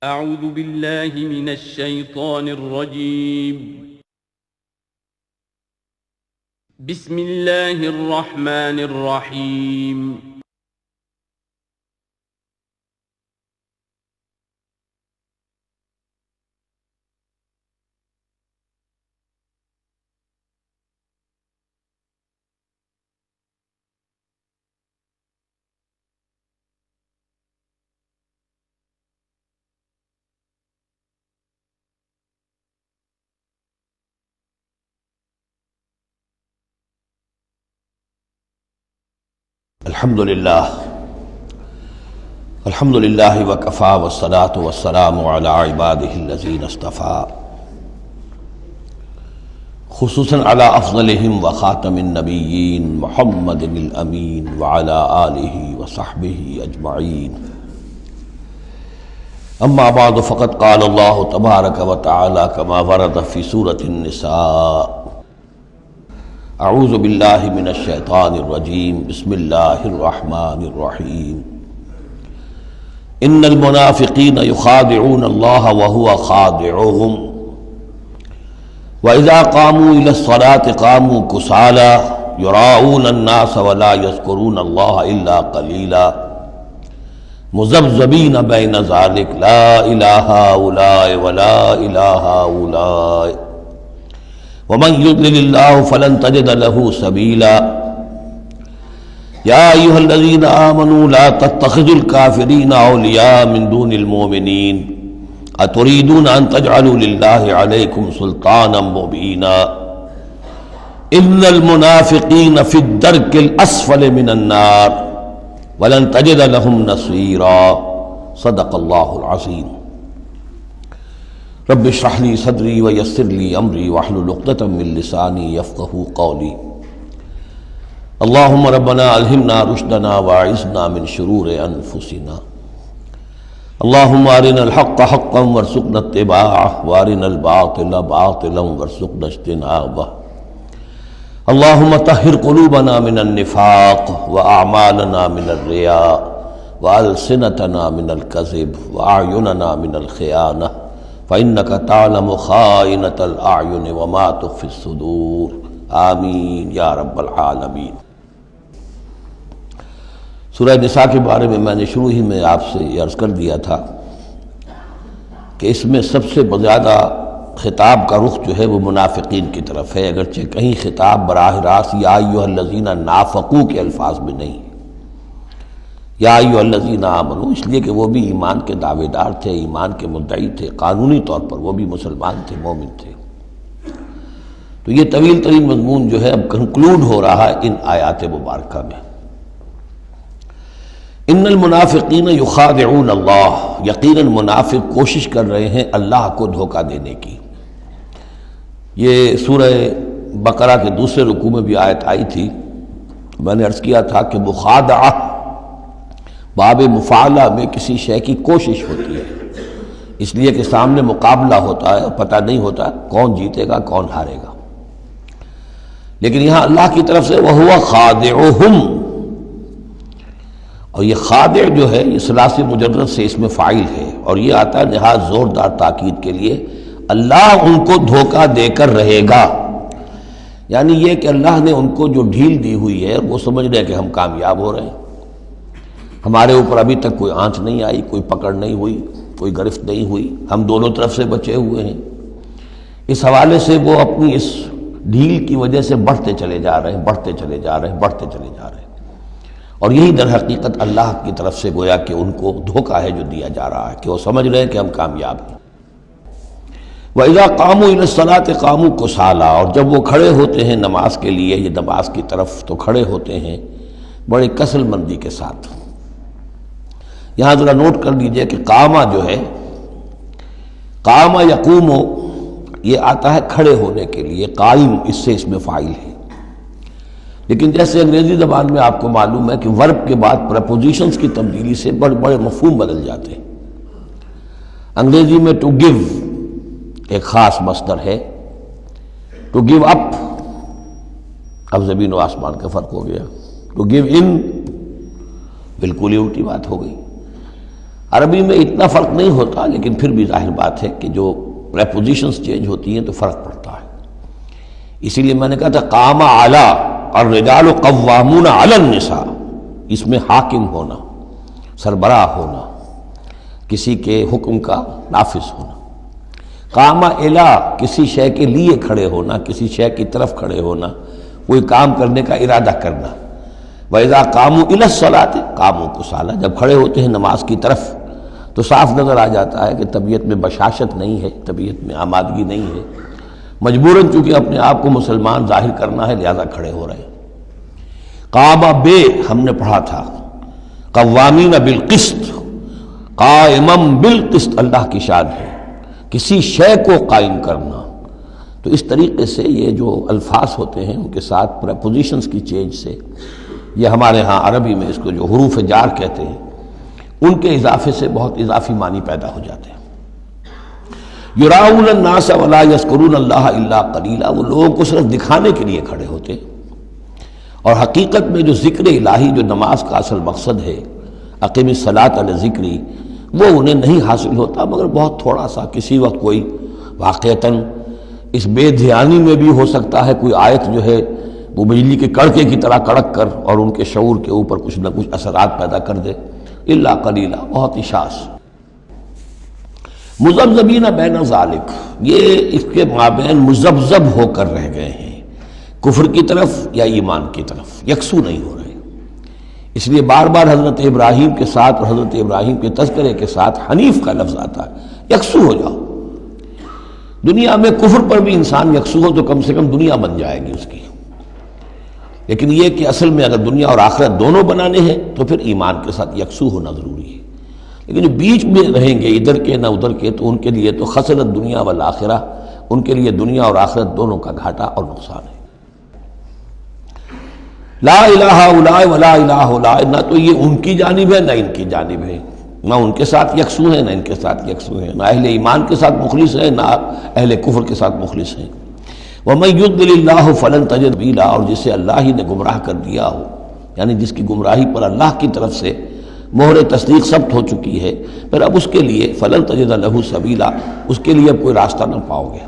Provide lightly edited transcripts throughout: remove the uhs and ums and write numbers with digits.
اعوذ باللہ من الشیطان الرجیم بسم اللہ الرحمن الرحیم الحمدللہ وکفی والصلاة والسلام علی عبادہ الذین اصطفی، خصوصاً علی افضلہم وخاتم النبیین محمد الامین وعلی آلہ وصحبہ اجمعین. اما بعد فقد قال اللہ تبارک وتعالی کما ورد فی سورۃ النساء: اعوذ باللہ من الشیطان الرجیم بسم اللہ الرحمن الرحیم. ان المنافقین یخادعون اللہ وهو خادعهم واذا قاموا الى الصلاة قاموا کسالى یراؤون الناس ولا یذکرون اللہ الا قلیلا مذبذبین بین ذلک لا الہ ہؤلاء ولا الہ ہؤلاء ومن يضلل الله فلن تجد له سبيلا. يا أيها الذين آمنوا لا تتخذوا الكافرين أولياء من دون المؤمنين أتريدون أن تجعلوا لله عليكم سلطانا مبينا إن المنافقين في الدرك الأسفل من النار ولن تجد لهم نصيرا. صدق الله العظيم. رب اشرح لي صدري ويسر لي امري واحلل عقدة من لساني يفقهوا قولي. اللهم ربنا الهمنا رشدنا واعصمنا من شرور انفسنا. اللهم ارنا الحق حقا وارزقنا اتباعه وارنا الباطل باطلا وارزقنا اجتنابه. اللهم طهر قلوبنا من النفاق واعمالنا من الرياء والسنتنا من الكذب واعيننا من الخيانة فإنك تعلم خائنة الأعين وما تخفي الصدور. آمین یا رب العالمین. سورہ نساء کے بارے میں نے شروع ہی میں آپ سے عرض کر دیا تھا کہ اس میں سب سے زیادہ خطاب کا رخ جو ہے وہ منافقین کی طرف ہے، اگرچہ کہیں خطاب براہ راست یا ایھا الذین نافقوا کے الفاظ میں نہیں، یا ایھا الذین آمنوا، اس لیے کہ وہ بھی ایمان کے دعوے دار تھے، ایمان کے مدعی تھے، قانونی طور پر وہ بھی مسلمان تھے، مومن تھے. تو یہ طویل ترین مضمون جو ہے اب کنکلوڈ ہو رہا ہے ان آیات مبارکہ میں. ان المنافقین یخادعون اللہ، یقیناً منافق کوشش کر رہے ہیں اللہ کو دھوکہ دینے کی. یہ سورہ بقرہ کے دوسرے رکوع میں بھی آیت آئی تھی. میں نے عرض کیا تھا کہ مخادعہ باب مفاعلہ میں کسی شے کی کوشش ہوتی ہے، اس لیے کہ سامنے مقابلہ ہوتا ہے، پتہ نہیں ہوتا کون جیتے گا کون ہارے گا. لیکن یہاں اللہ کی طرف سے وَهُوَ خَادِعُهُمْ، اور یہ خادع جو ہے یہ ثلاثی مجرد سے اس میں فاعل ہے، اور یہ آتا ہے نہایت زوردار تاکید کے لیے، اللہ ان کو دھوکہ دے کر رہے گا. یعنی یہ کہ اللہ نے ان کو جو ڈھیل دی ہوئی ہے وہ سمجھ رہے ہیں کہ ہم کامیاب ہو رہے ہیں، ہمارے اوپر ابھی تک کوئی آنچ نہیں آئی، کوئی پکڑ نہیں ہوئی، کوئی گرفت نہیں ہوئی، ہم دونوں طرف سے بچے ہوئے ہیں. اس حوالے سے وہ اپنی اس ڈھیل کی وجہ سے بڑھتے چلے جا رہے ہیں، بڑھتے چلے جا رہے ہیں، بڑھتے چلے جا رہے ہیں. اور یہی در حقیقت اللہ کی طرف سے گویا کہ ان کو دھوکہ ہے جو دیا جا رہا ہے کہ وہ سمجھ رہے ہیں کہ ہم کامیاب ہیں. وَإِذَا قَامُوا إِلَى الصَّلَاةِ قَامُوا كُسَالَىٰ، اور جب وہ کھڑے ہوتے ہیں نماز کے لیے، یہ نماز کی طرف، تو کھڑے ہوتے ہیں بڑی کسل مندی کے ساتھ. یہاں ذرا نوٹ کر لیجئے کہ قامہ جو ہے، قامہ یقوم، یہ آتا ہے کھڑے ہونے کے لیے، قائم اس سے اس میں فاعل ہے. لیکن جیسے انگریزی زبان میں آپ کو معلوم ہے کہ ورب کے بعد پریپوزیشنز کی تبدیلی سے بڑے بڑے مفہوم بدل جاتے ہیں. انگریزی میں ٹو گیو ایک خاص مصدر ہے، ٹو گیو اپ، اب زمین و آسمان کا فرق ہو گیا. ٹو گیو ان بالکل ہی الٹی بات ہو گئی. عربی میں اتنا فرق نہیں ہوتا، لیکن پھر بھی ظاہر بات ہے کہ جو پریپوزیشنز چینج ہوتی ہیں تو فرق پڑتا ہے۔ اسی لیے میں نے کہا تھا قام اعلیٰ الرجال قوامون علی النساء، اس میں حاکم ہونا، سربراہ ہونا، کسی کے حکم کا نافذ ہونا۔ قام الی کسی شے کے لیے کھڑے ہونا، کسی شے کی طرف کھڑے ہونا، کوئی کام کرنے کا ارادہ کرنا۔ وَإِذَا قَامُوا إِلَى الصَّلَاةِ قَامُوا كُسَالَىٰ، جب کھڑے ہوتے ہیں نماز کی طرف تو صاف نظر آ جاتا ہے کہ طبیعت میں بشاشت نہیں ہے، طبیعت میں آمادگی نہیں ہے، مجبوراً چونکہ اپنے آپ کو مسلمان ظاہر کرنا ہے لہذا کھڑے ہو رہے ہیں۔ قام بے ہم نے پڑھا تھا، قوامین بالقسط، قائما بالقسط اللہ کی شان ہے، کسی شے کو قائم کرنا۔ تو اس طریقے سے یہ جو الفاظ ہوتے ہیں ان کے ساتھ پریپوزیشنز کی چینج سے، یہ ہمارے ہاں عربی میں اس کو جو حروف جار کہتے ہیں، ان کے اضافے سے بہت اضافی معنی پیدا ہو جاتے ہیں۔ یراؤن الناس ولا یذکرون اللہ الا قلیلا، وہ لوگوں کو صرف دکھانے کے لیے کھڑے ہوتے ہیں، اور حقیقت میں جو ذکر الہی جو نماز کا اصل مقصد ہے، اقیم الصلاۃ لذکری، وہ انہیں نہیں حاصل ہوتا مگر بہت تھوڑا سا، کسی وقت کوئی واقعتاً اس بے دھیانی میں بھی ہو سکتا ہے کوئی آیت جو ہے وہ بجلی کے کڑکے کی طرح کڑک کر اور ان کے شعور کے اوپر کچھ نہ کچھ اثرات پیدا کر دے، الا قلیلا، بہت ہی شاذ۔ مذبذبین بین ذالک، یہ اس کے مابین مذبذب ہو کر رہ گئے ہیں، کفر کی طرف یا ایمان کی طرف، یکسو نہیں ہو رہے۔ اس لیے بار بار حضرت ابراہیم کے ساتھ اور حضرت ابراہیم کے تذکرے کے ساتھ حنیف کا لفظ آتا ہے، یکسو ہو جاؤ۔ دنیا میں کفر پر بھی انسان یکسو ہو تو کم سے کم دنیا بن جائے گی اس کی، لیکن یہ کہ اصل میں اگر دنیا اور آخرت دونوں بنانے ہیں تو پھر ایمان کے ساتھ یکسو ہونا ضروری ہے۔ لیکن جو بیچ میں رہیں گے ادھر کے نہ ادھر کے، تو ان کے لیے تو خسرت دنیا والآخرہ، ان کے لیے دنیا اور آخرت دونوں کا گھاٹا اور نقصان ہے۔ لا الہ الا ولا الہ الا، نہ تو یہ ان کی جانب ہے نہ ان کی جانب ہے، نہ ان کے ساتھ یکسو ہیں نہ ان کے ساتھ یکسو ہیں، نہ اہل ایمان کے ساتھ مخلص ہیں نہ اہل کفر کے ساتھ مخلص ہیں۔ وَمَن يُضْلِلِ اللَّهُ فَلَن تَجِدَ سَبِيلًا، اور جسے اللہ ہی نے گمراہ کر دیا ہو، یعنی جس کی گمراہی پر اللہ کی طرف سے مہر تصدیق ثبت ہو چکی ہے، پھر اب اس کے لیے فَلَن تَجِدَ لَهُ سَبِيلًا، اس کے لیے اب کوئی راستہ نہ پاؤ گے۔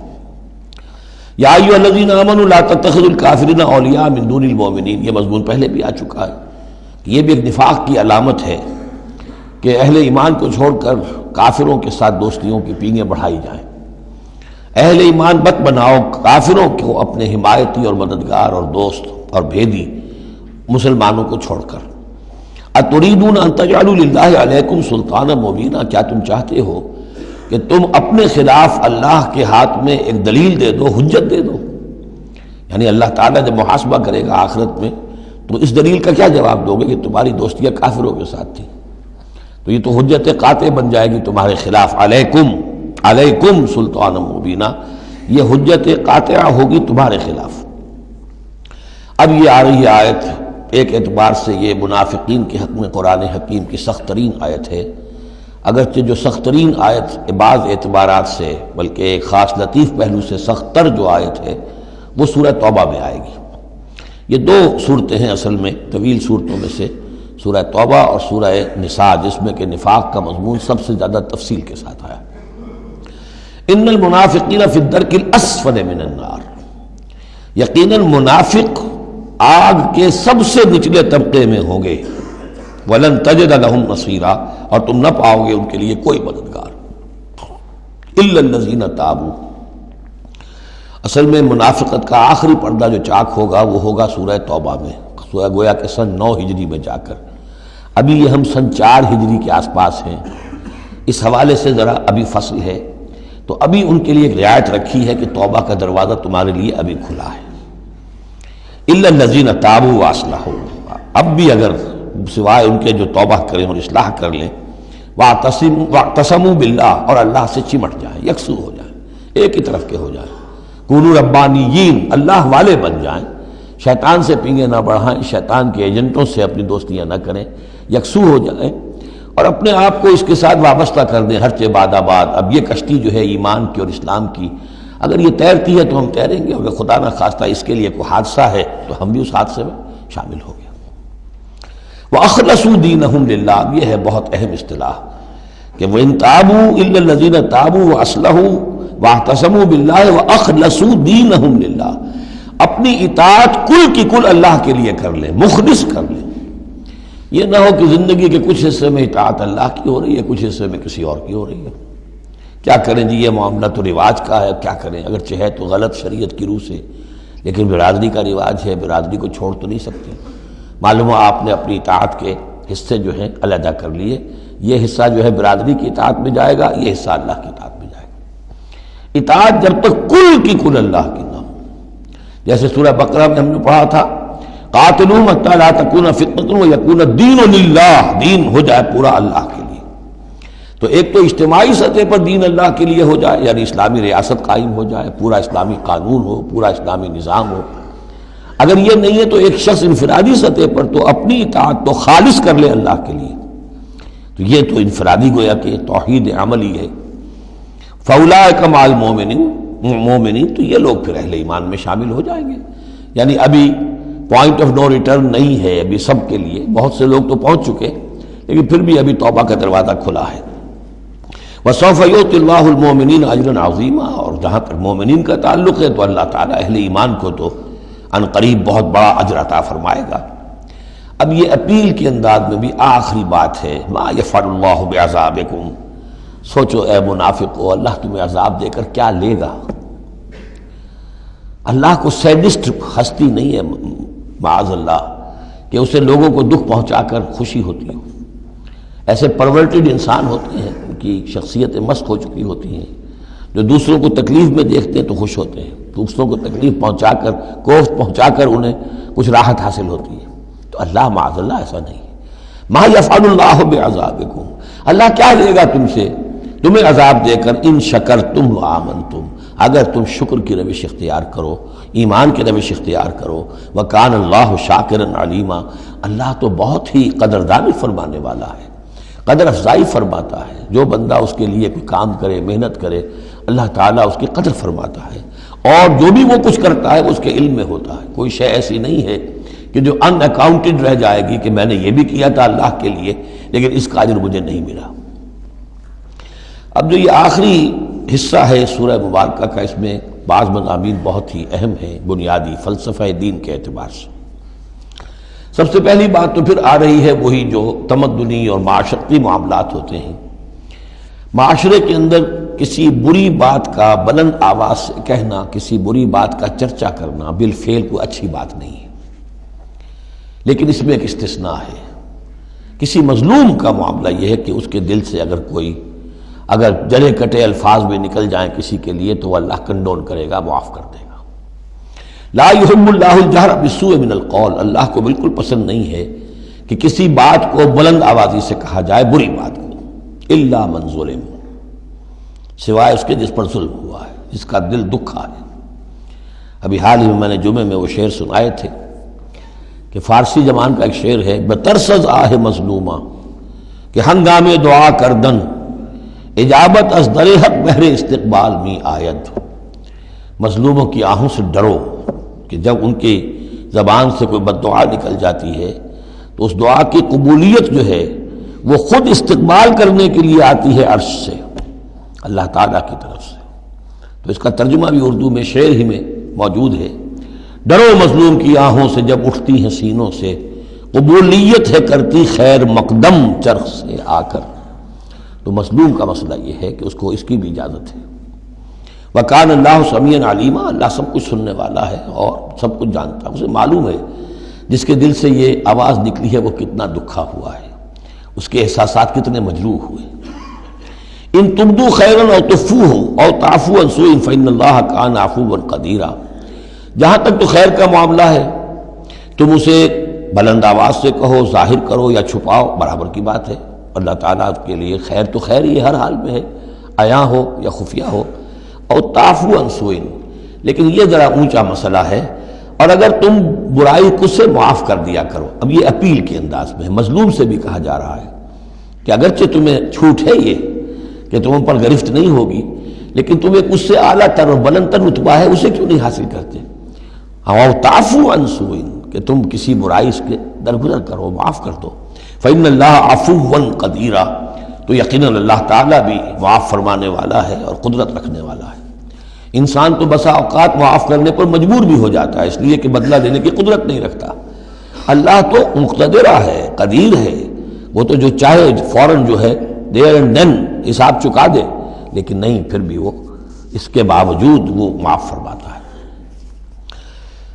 یا ایھا الذین آمنوا لا تتخذوا الکافرین اولیاء من دون المؤمنین، یہ مضمون پہلے بھی آ چکا ہے۔ یہ بھی ایک نفاق کی علامت ہے کہ اہل ایمان کو چھوڑ کر کافروں کے ساتھ دوستیوں کی پینگیں بڑھائی جائیں۔ اہل ایمان بت بناؤ کافروں کو اپنے حمایتی اور مددگار اور دوست اور بھیدی مسلمانوں کو چھوڑ کر۔ اتریدون ان تجعلوا للہ علیکم سلطانا مبینا، کیا تم چاہتے ہو کہ تم اپنے خلاف اللہ کے ہاتھ میں ایک دلیل دے دو، حجت دے دو؟ یعنی اللہ تعالیٰ جب محاسبہ کرے گا آخرت میں تو اس دلیل کا کیا جواب دو گے کہ تمہاری دوستیاں کافروں کے ساتھ تھی؟ تو یہ تو حجت قاطع بن جائے گی تمہارے خلاف، علیکم سلطان مبینہ، یہ حجت قاطعہ ہوگی تمہارے خلاف۔ اب یہ آ رہی آیت ایک اعتبار سے یہ منافقین کے حق میں قرآن حکیم کی سخت ترین آیت ہے، اگرچہ جو سخت ترین آیت بعض اعتبارات سے بلکہ ایک خاص لطیف پہلو سے سخت تر جو آیت ہے وہ سورہ توبہ میں آئے گی۔ یہ دو صورتیں ہیں اصل میں طویل صورتوں میں سے، سورہ توبہ اور سورہ نساء، جس میں کہ نفاق کا مضمون سب سے زیادہ تفصیل کے ساتھ آیا۔ ان المنافقین فی الدرک الاسفل من النار، یقیناً منافق آگ کے سب سے نچلے طبقے میں ہوں گے۔ ولن تجد لہم نصیرا، اور تم نہ پاؤ گے ان کے لیے کوئی مددگار۔ الا الذین تابوا، اصل میں منافقت کا آخری پردہ جو چاک ہوگا وہ ہوگا سورہ توبہ میں، گویا کہ سن 9 ہجری میں جا کر۔ ابھی یہ ہم سن 4 ہجری کے آس پاس ہیں، اس حوالے سے ذرا ابھی فصل ہے، تو ابھی ان کے لیے ایک رعایت رکھی ہے کہ توبہ کا دروازہ تمہارے لیے ابھی کھلا ہے۔ الا الذین تابوا واصلحوا، اب بھی اگر سوائے ان کے جو توبہ کریں اور اصلاح کر لیں، واعتصموا باللہ، اور اللہ سے چمٹ جائیں، یکسو ہو جائیں، ایک ہی طرف کے ہو جائیں، کونوا ربانیین، اللہ والے بن جائیں، شیطان سے پینگیں نہ بڑھائیں، شیطان کے ایجنٹوں سے اپنی دوستیاں نہ کریں، یکسو ہو جائیں اور اپنے آپ کو اس کے ساتھ وابستہ کر دیں ہر چہ باد آباد۔ اب یہ کشتی جو ہے ایمان کی اور اسلام کی، اگر یہ تیرتی ہے تو ہم تیریں گے، اور خدا نہ خواستہ اس کے لیے کوئی حادثہ ہے تو ہم بھی اس حادثے میں شامل ہو گئے۔ وَأَخْلَصُوا دِينَهُمْ لِلَّهِ، یہ ہے بہت اہم اصطلاح کہ وَإِن تَابُوا إِلَّا الَّذِينَ تَابُوا وَأَصْلَحُوا وَاعْتَصَمُوا بِاللَّهِ وَأَخْلَصُوا دِينَهُمْ لِلَّهِ، اپنی اطاعت کل کی کل اللہ کے لیے کر لیں، مخلص کر لیں۔ یہ نہ ہو کہ زندگی کے کچھ حصے میں اطاعت اللہ کی ہو رہی ہے، کچھ حصے میں کسی اور کی ہو رہی ہے۔ کیا کریں جی، یہ معاملہ تو رواج کا ہے، کیا کریں، اگرچہ ہے تو غلط شریعت کی روح سے، لیکن برادری کا رواج ہے، برادری کو چھوڑ تو نہیں سکتے۔ معلوم ہو آپ نے اپنی اطاعت کے حصے جو ہیں علیحدہ کر لیے، یہ حصہ جو ہے برادری کی اطاعت میں جائے گا، یہ حصہ اللہ کی اطاعت میں جائے گا۔ اطاعت جب تک کل کی کل اللہ کی نہ ہو، جیسے سورہ بقرہ میں ہم نے پڑھا تھا قاتلوا حتی لا تکون فتنۃ ویکون الدین للہ، دین ہو جائے پورا اللہ کے لیے۔ تو ایک تو اجتماعی سطح پر دین اللہ کے لیے ہو جائے، یعنی اسلامی ریاست قائم ہو جائے، پورا اسلامی قانون ہو، پورا اسلامی نظام ہو۔ اگر یہ نہیں ہے تو ایک شخص انفرادی سطح پر تو اپنی اطاعت تو خالص کر لے اللہ کے لیے، تو یہ تو انفرادی گویا کہ توحید عملی ہے۔ فاولئک مع المؤمنین، تو یہ لوگ پھر اہل ایمان میں شامل ہو جائیں گے۔ یعنی ابھی پوائنٹ آف نو ریٹرن نہیں ہے ابھی سب کے لیے، بہت سے لوگ تو پہنچ چکے، لیکن پھر بھی ابھی توبہ کا دروازہ کھلا ہے۔ وَسَوْفَ يُؤْتِ اللَّهُ الْمُؤْمِنِينَ أَجْرًا عَظِيمًا، اور جہاں تک مومنین کا تعلق ہے تو اللہ تعالیٰ اہل ایمان کو تو ان قریب بہت بڑا اجر عطا فرمائے گا۔ اب یہ اپیل کے انداز میں بھی آخری بات ہے، مَا يَفْعَلُ اللَّهُ بِعَذَابِكُمْ، سوچو اے منافقو، اللہ تمہیں عذاب دے کر کیا لے گا؟ اللہ کو سیڈسٹ ہستی نہیں ہے معاذ اللہ کہ اسے لوگوں کو دکھ پہنچا کر خوشی ہوتی ہو۔ ایسے پرورٹڈ انسان ہوتے ہیں، ان کی شخصیتیں مست ہو چکی ہوتی ہیں، جو دوسروں کو تکلیف میں دیکھتے ہیں تو خوش ہوتے ہیں، دوسروں کو تکلیف پہنچا کر، کوفت پہنچا کر انہیں کچھ راحت حاصل ہوتی ہے۔ تو اللہ معاذ اللہ ایسا نہیں ہے۔ ما یفعل اللہ بعذابکم، اللہ کیا لے گا تم سے، تمہیں عذاب دے کر، ان شکرتم وآمنتم، اگر تم شکر کی روش اختیار کرو، ایمان کی روش اختیار کرو۔ وکان اللہ شاکرا علیما، اللہ تو بہت ہی قدردانی فرمانے والا ہے، قدر افزائی فرماتا ہے۔ جو بندہ اس کے لیے کوئی کام کرے، محنت کرے، اللہ تعالیٰ اس کی قدر فرماتا ہے، اور جو بھی وہ کچھ کرتا ہے اس کے علم میں ہوتا ہے۔ کوئی شے ایسی نہیں ہے کہ جو ان اکاؤنٹڈ رہ جائے گی کہ میں نے یہ بھی کیا تھا اللہ کے لیے لیکن اس کا اجر مجھے نہیں ملا۔ اب جو یہ آخری حصہ ہے سورہ مبارکہ کا، اس میں بعض مضامین بہت ہی اہم ہیں بنیادی فلسفہ دین کے اعتبار سے۔ سب سے پہلی بات تو پھر آ رہی ہے وہی جو تمدنی اور معاشرتی معاملات ہوتے ہیں۔ معاشرے کے اندر کسی بری بات کا بلند آواز سے کہنا، کسی بری بات کا چرچا کرنا بالفعل کوئی اچھی بات نہیں ہے، لیکن اس میں ایک استثناء ہے۔ کسی مظلوم کا معاملہ یہ ہے کہ اس کے دل سے اگر جلے کٹے الفاظ میں نکل جائیں کسی کے لیے تو وہ اللہ کنڈون کرے گا، معاف کر دے گا۔ لا يحب اللہ الجہر بالسوء من القول، اللہ کو بالکل پسند نہیں ہے کہ کسی بات کو بلند آوازی سے کہا جائے، بری بات کو، الا من ظلم، سوائے اس کے جس پر ظلم ہوا ہے، جس کا دل دکھا ہے۔ ابھی حال ہی میں نے جمعے میں وہ شعر سنائے تھے کہ فارسی زبان کا ایک شعر ہے، بترسز آہ مظلومہ، کہ ہنگام دعا کردن اجابت از در حق بہر استقبال می آید۔ مظلوموں کی آہوں سے ڈرو کہ جب ان کی زبان سے کوئی بد دعا نکل جاتی ہے تو اس دعا کی قبولیت جو ہے وہ خود استقبال کرنے کے لیے آتی ہے عرش سے، اللہ تعالیٰ کی طرف سے۔ تو اس کا ترجمہ بھی اردو میں شعر ہی میں موجود ہے، ڈرو مظلوم کی آہوں سے جب اٹھتی ہیں سینوں سے، قبولیت ہے کرتی خیر مقدم چرخ سے آ کر۔ تو مظلوم کا مسئلہ یہ ہے کہ اس کو اس کی بھی اجازت ہے۔ وَكَانَ اللَّهُ سَمِيعًا عَلِيمًا، اللہ سب کچھ سننے والا ہے اور سب کچھ جانتا ہے، اسے معلوم ہے جس کے دل سے یہ آواز نکلی ہے وہ کتنا دکھا ہوا ہے، اس کے احساسات کتنے مجروح ہوئے۔ ان تبدوا خیرا او تخفوہ او تعفوا عن سوء فإن اللہ کان عفوا قدیرا، جہاں تک تو خیر کا معاملہ ہے تم اسے بلند آواز سے کہو، ظاہر کرو یا چھپاؤ، برابر کی بات ہے۔ اللہ تعالیٰ کے لیے خیر تو خیر ہی ہر حال میں ہے، عیاں ہو یا خفیہ ہو۔ اور تعفو عن سوء، لیکن یہ ذرا اونچا مسئلہ ہے، اور اگر تم برائی کو سے معاف کر دیا کرو۔ اب یہ اپیل کے انداز میں ہے، مظلوم سے بھی کہا جا رہا ہے کہ اگرچہ تمہیں چھوٹ ہے یہ کہ تم پر گرفت نہیں ہوگی، لیکن تم ایک اس سے اعلیٰ تر اور بلند تر رتبہ ہے، اسے کیوں نہیں حاصل کرتے؟ اور تعفو عن سوء، کہ تم کسی برائی کے درگزر کرو، معاف کر دو۔ فإن اللہ عفوا قدیرا، تو یقیناً اللہ تعالیٰ بھی معاف فرمانے والا ہے اور قدرت رکھنے والا ہے۔ انسان تو بسا اوقات معاف کرنے پر مجبور بھی ہو جاتا ہے، اس لیے کہ بدلہ لینے کی قدرت نہیں رکھتا۔ اللہ تو مقتدر ہے، قدیر ہے، وہ تو جو چاہے فوراً جو ہے دیر اینڈ دین حساب چکا دے، لیکن نہیں، پھر بھی وہ اس کے باوجود وہ معاف فرماتا ہے۔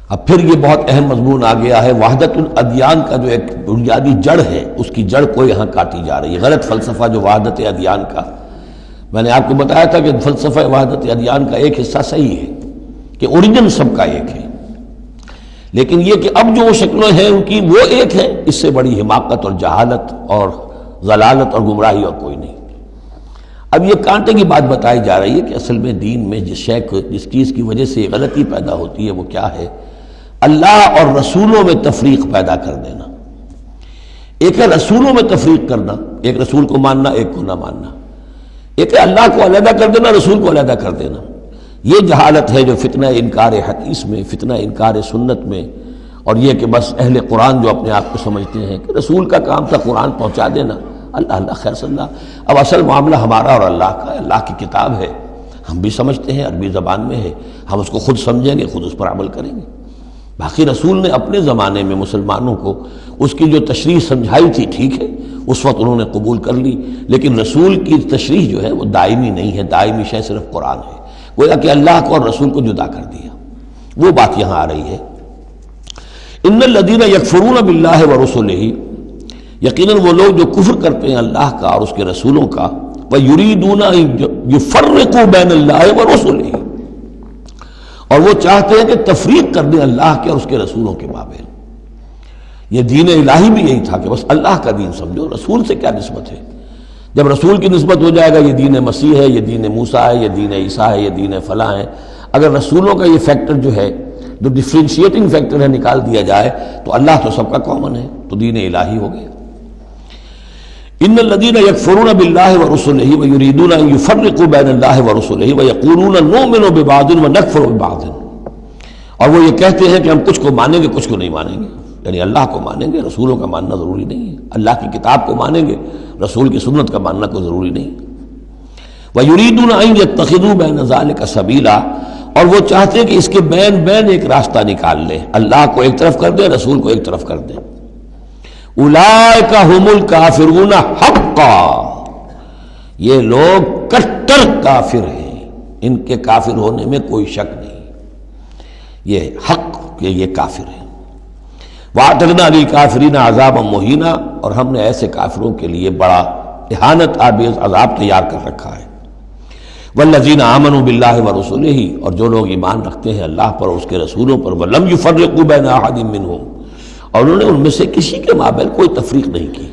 اب پھر یہ بہت اہم مضمون آ گیا ہے، وحدت الادیان کا جو ایک بنیادی جڑ ہے، اس کی جڑ کو یہاں کاٹی جا رہی ہے۔ غلط فلسفہ جو وحدت ادیان کا، میں نے آپ کو بتایا تھا کہ فلسفہ وحدت ادیان کا ایک حصہ صحیح ہے کہ اوریجن سب کا ایک ہے، لیکن یہ کہ اب جو شکلیں ہیں ان کی وہ ایک ہے، اس سے بڑی حماقت اور جہالت اور ضلالت اور گمراہی اور کوئی نہیں۔ اب یہ کانٹے کی بات بتائی جا رہی ہے کہ اصل میں دین میں جس چیز کی وجہ سے غلطی پیدا ہوتی ہے وہ کیا ہے؟ اللہ اور رسولوں میں تفریق پیدا کر دینا۔ ایک ہے رسولوں میں تفریق کرنا، ایک رسول کو ماننا ایک کو نہ ماننا، ایک ہے اللہ کو علیحدہ کر دینا، رسول کو علیحدہ کر دینا۔ یہ جہالت ہے جو فتنہ انکار حدیث میں، فتنہ انکار سنت میں، اور یہ کہ بس اہل قرآن جو اپنے آپ کو سمجھتے ہیں کہ رسول کا کام تھا قرآن پہنچا دینا، اللہ اللہ خیر صلی اللہ۔ اب اصل معاملہ ہمارا اور اللہ کا ہے، اللہ کی کتاب ہے، ہم بھی سمجھتے ہیں، عربی زبان میں ہے، ہم اس کو خود سمجھیں گے، خود اس پر عمل کریں گے۔ باقی رسول نے اپنے زمانے میں مسلمانوں کو اس کی جو تشریح سمجھائی تھی، ٹھیک ہے، اس وقت انہوں نے قبول کر لی، لیکن رسول کی تشریح جو ہے وہ دائمی نہیں ہے، دائمی شے صرف قرآن ہے، گویا کہ اللہ کو اور رسول کو جدا کر دیا۔ وہ بات یہاں آ رہی ہے، ان الذین یکفرون باللہ ورسلہ، یقیناً وہ لوگ جو کفر کرتے ہیں اللہ کا اور اس کے رسولوں کا، وَيُرِيدُونَ أَن يُفَرِّقُوا بَيْنَ اللَّهِ وَرُسُلِهِ، اور وہ چاہتے ہیں کہ تفریق کر دیں اللہ کے اور اس کے رسولوں کے مابین۔ یہ دین الہی بھی یہی تھا کہ بس اللہ کا دین سمجھو، رسول سے کیا نسبت ہے؟ جب رسول کی نسبت ہو جائے گا یہ دین مسیح ہے، یہ دین موسیٰ ہے، یہ دین عیسیٰ ہے، یہ دین فلاں ہے، اگر رسولوں کا یہ فیکٹر جو ہے جو ڈفرینشیٹنگ فیکٹر ہے نکال دیا جائے تو اللہ تو سب کا کامن ہے، تو دین الہی ہو گیا۔ ان الذین یکفرون باللہ ورسلہ ویریدون ان یفرقوا بین اللہ ورسلہ ویقولون نؤمن ببعض ونکفر ببعض، اور وہ یہ کہتے ہیں کہ ہم کچھ کو مانیں گے کچھ کو نہیں مانیں گے، یعنی اللہ کو مانیں گے، رسولوں کا ماننا ضروری نہیں ہے، اللہ کی کتاب کو مانیں گے، رسول کی سنت کا ماننا کوئی ضروری نہیں۔ وَيُرِيدُونَ أَن يَتَّخِذُوا بَيْنَ ذَلِكَ سَبِيلًا، اور وہ چاہتے ہیں کہ اس کے بین ایک راستہ نکال لیں، اللہ کو ایک طرف کر دیں، رسول کو ایک طرف کر دیں۔ اولئک ھم الکافرون حقا، یہ لوگ کٹر کافر ہیں، ان کے کافر ہونے میں کوئی شک نہیں، یہ حق کہ یہ کافر ہیں۔ وَأَعْتَدْنَا لِلْكَافِرِينَ عَذَابًا مُهِينًا، اور ہم نے ایسے کافروں کے لیے بڑا اہانت آمیز عذاب تیار کر رکھا ہے۔ وَالَّذِينَ آمَنُوا بِاللَّهِ وَرُسُلِهِ، اور جو لوگ ایمان رکھتے ہیں اللہ پر اور اس کے رسولوں پر، وَلَمْ يُفَرِّقُوا بَيْنَ أَحَدٍ مِّنْهُمْ، اور انہوں نے ان میں سے کسی کے مابین کوئی تفریق نہیں کی،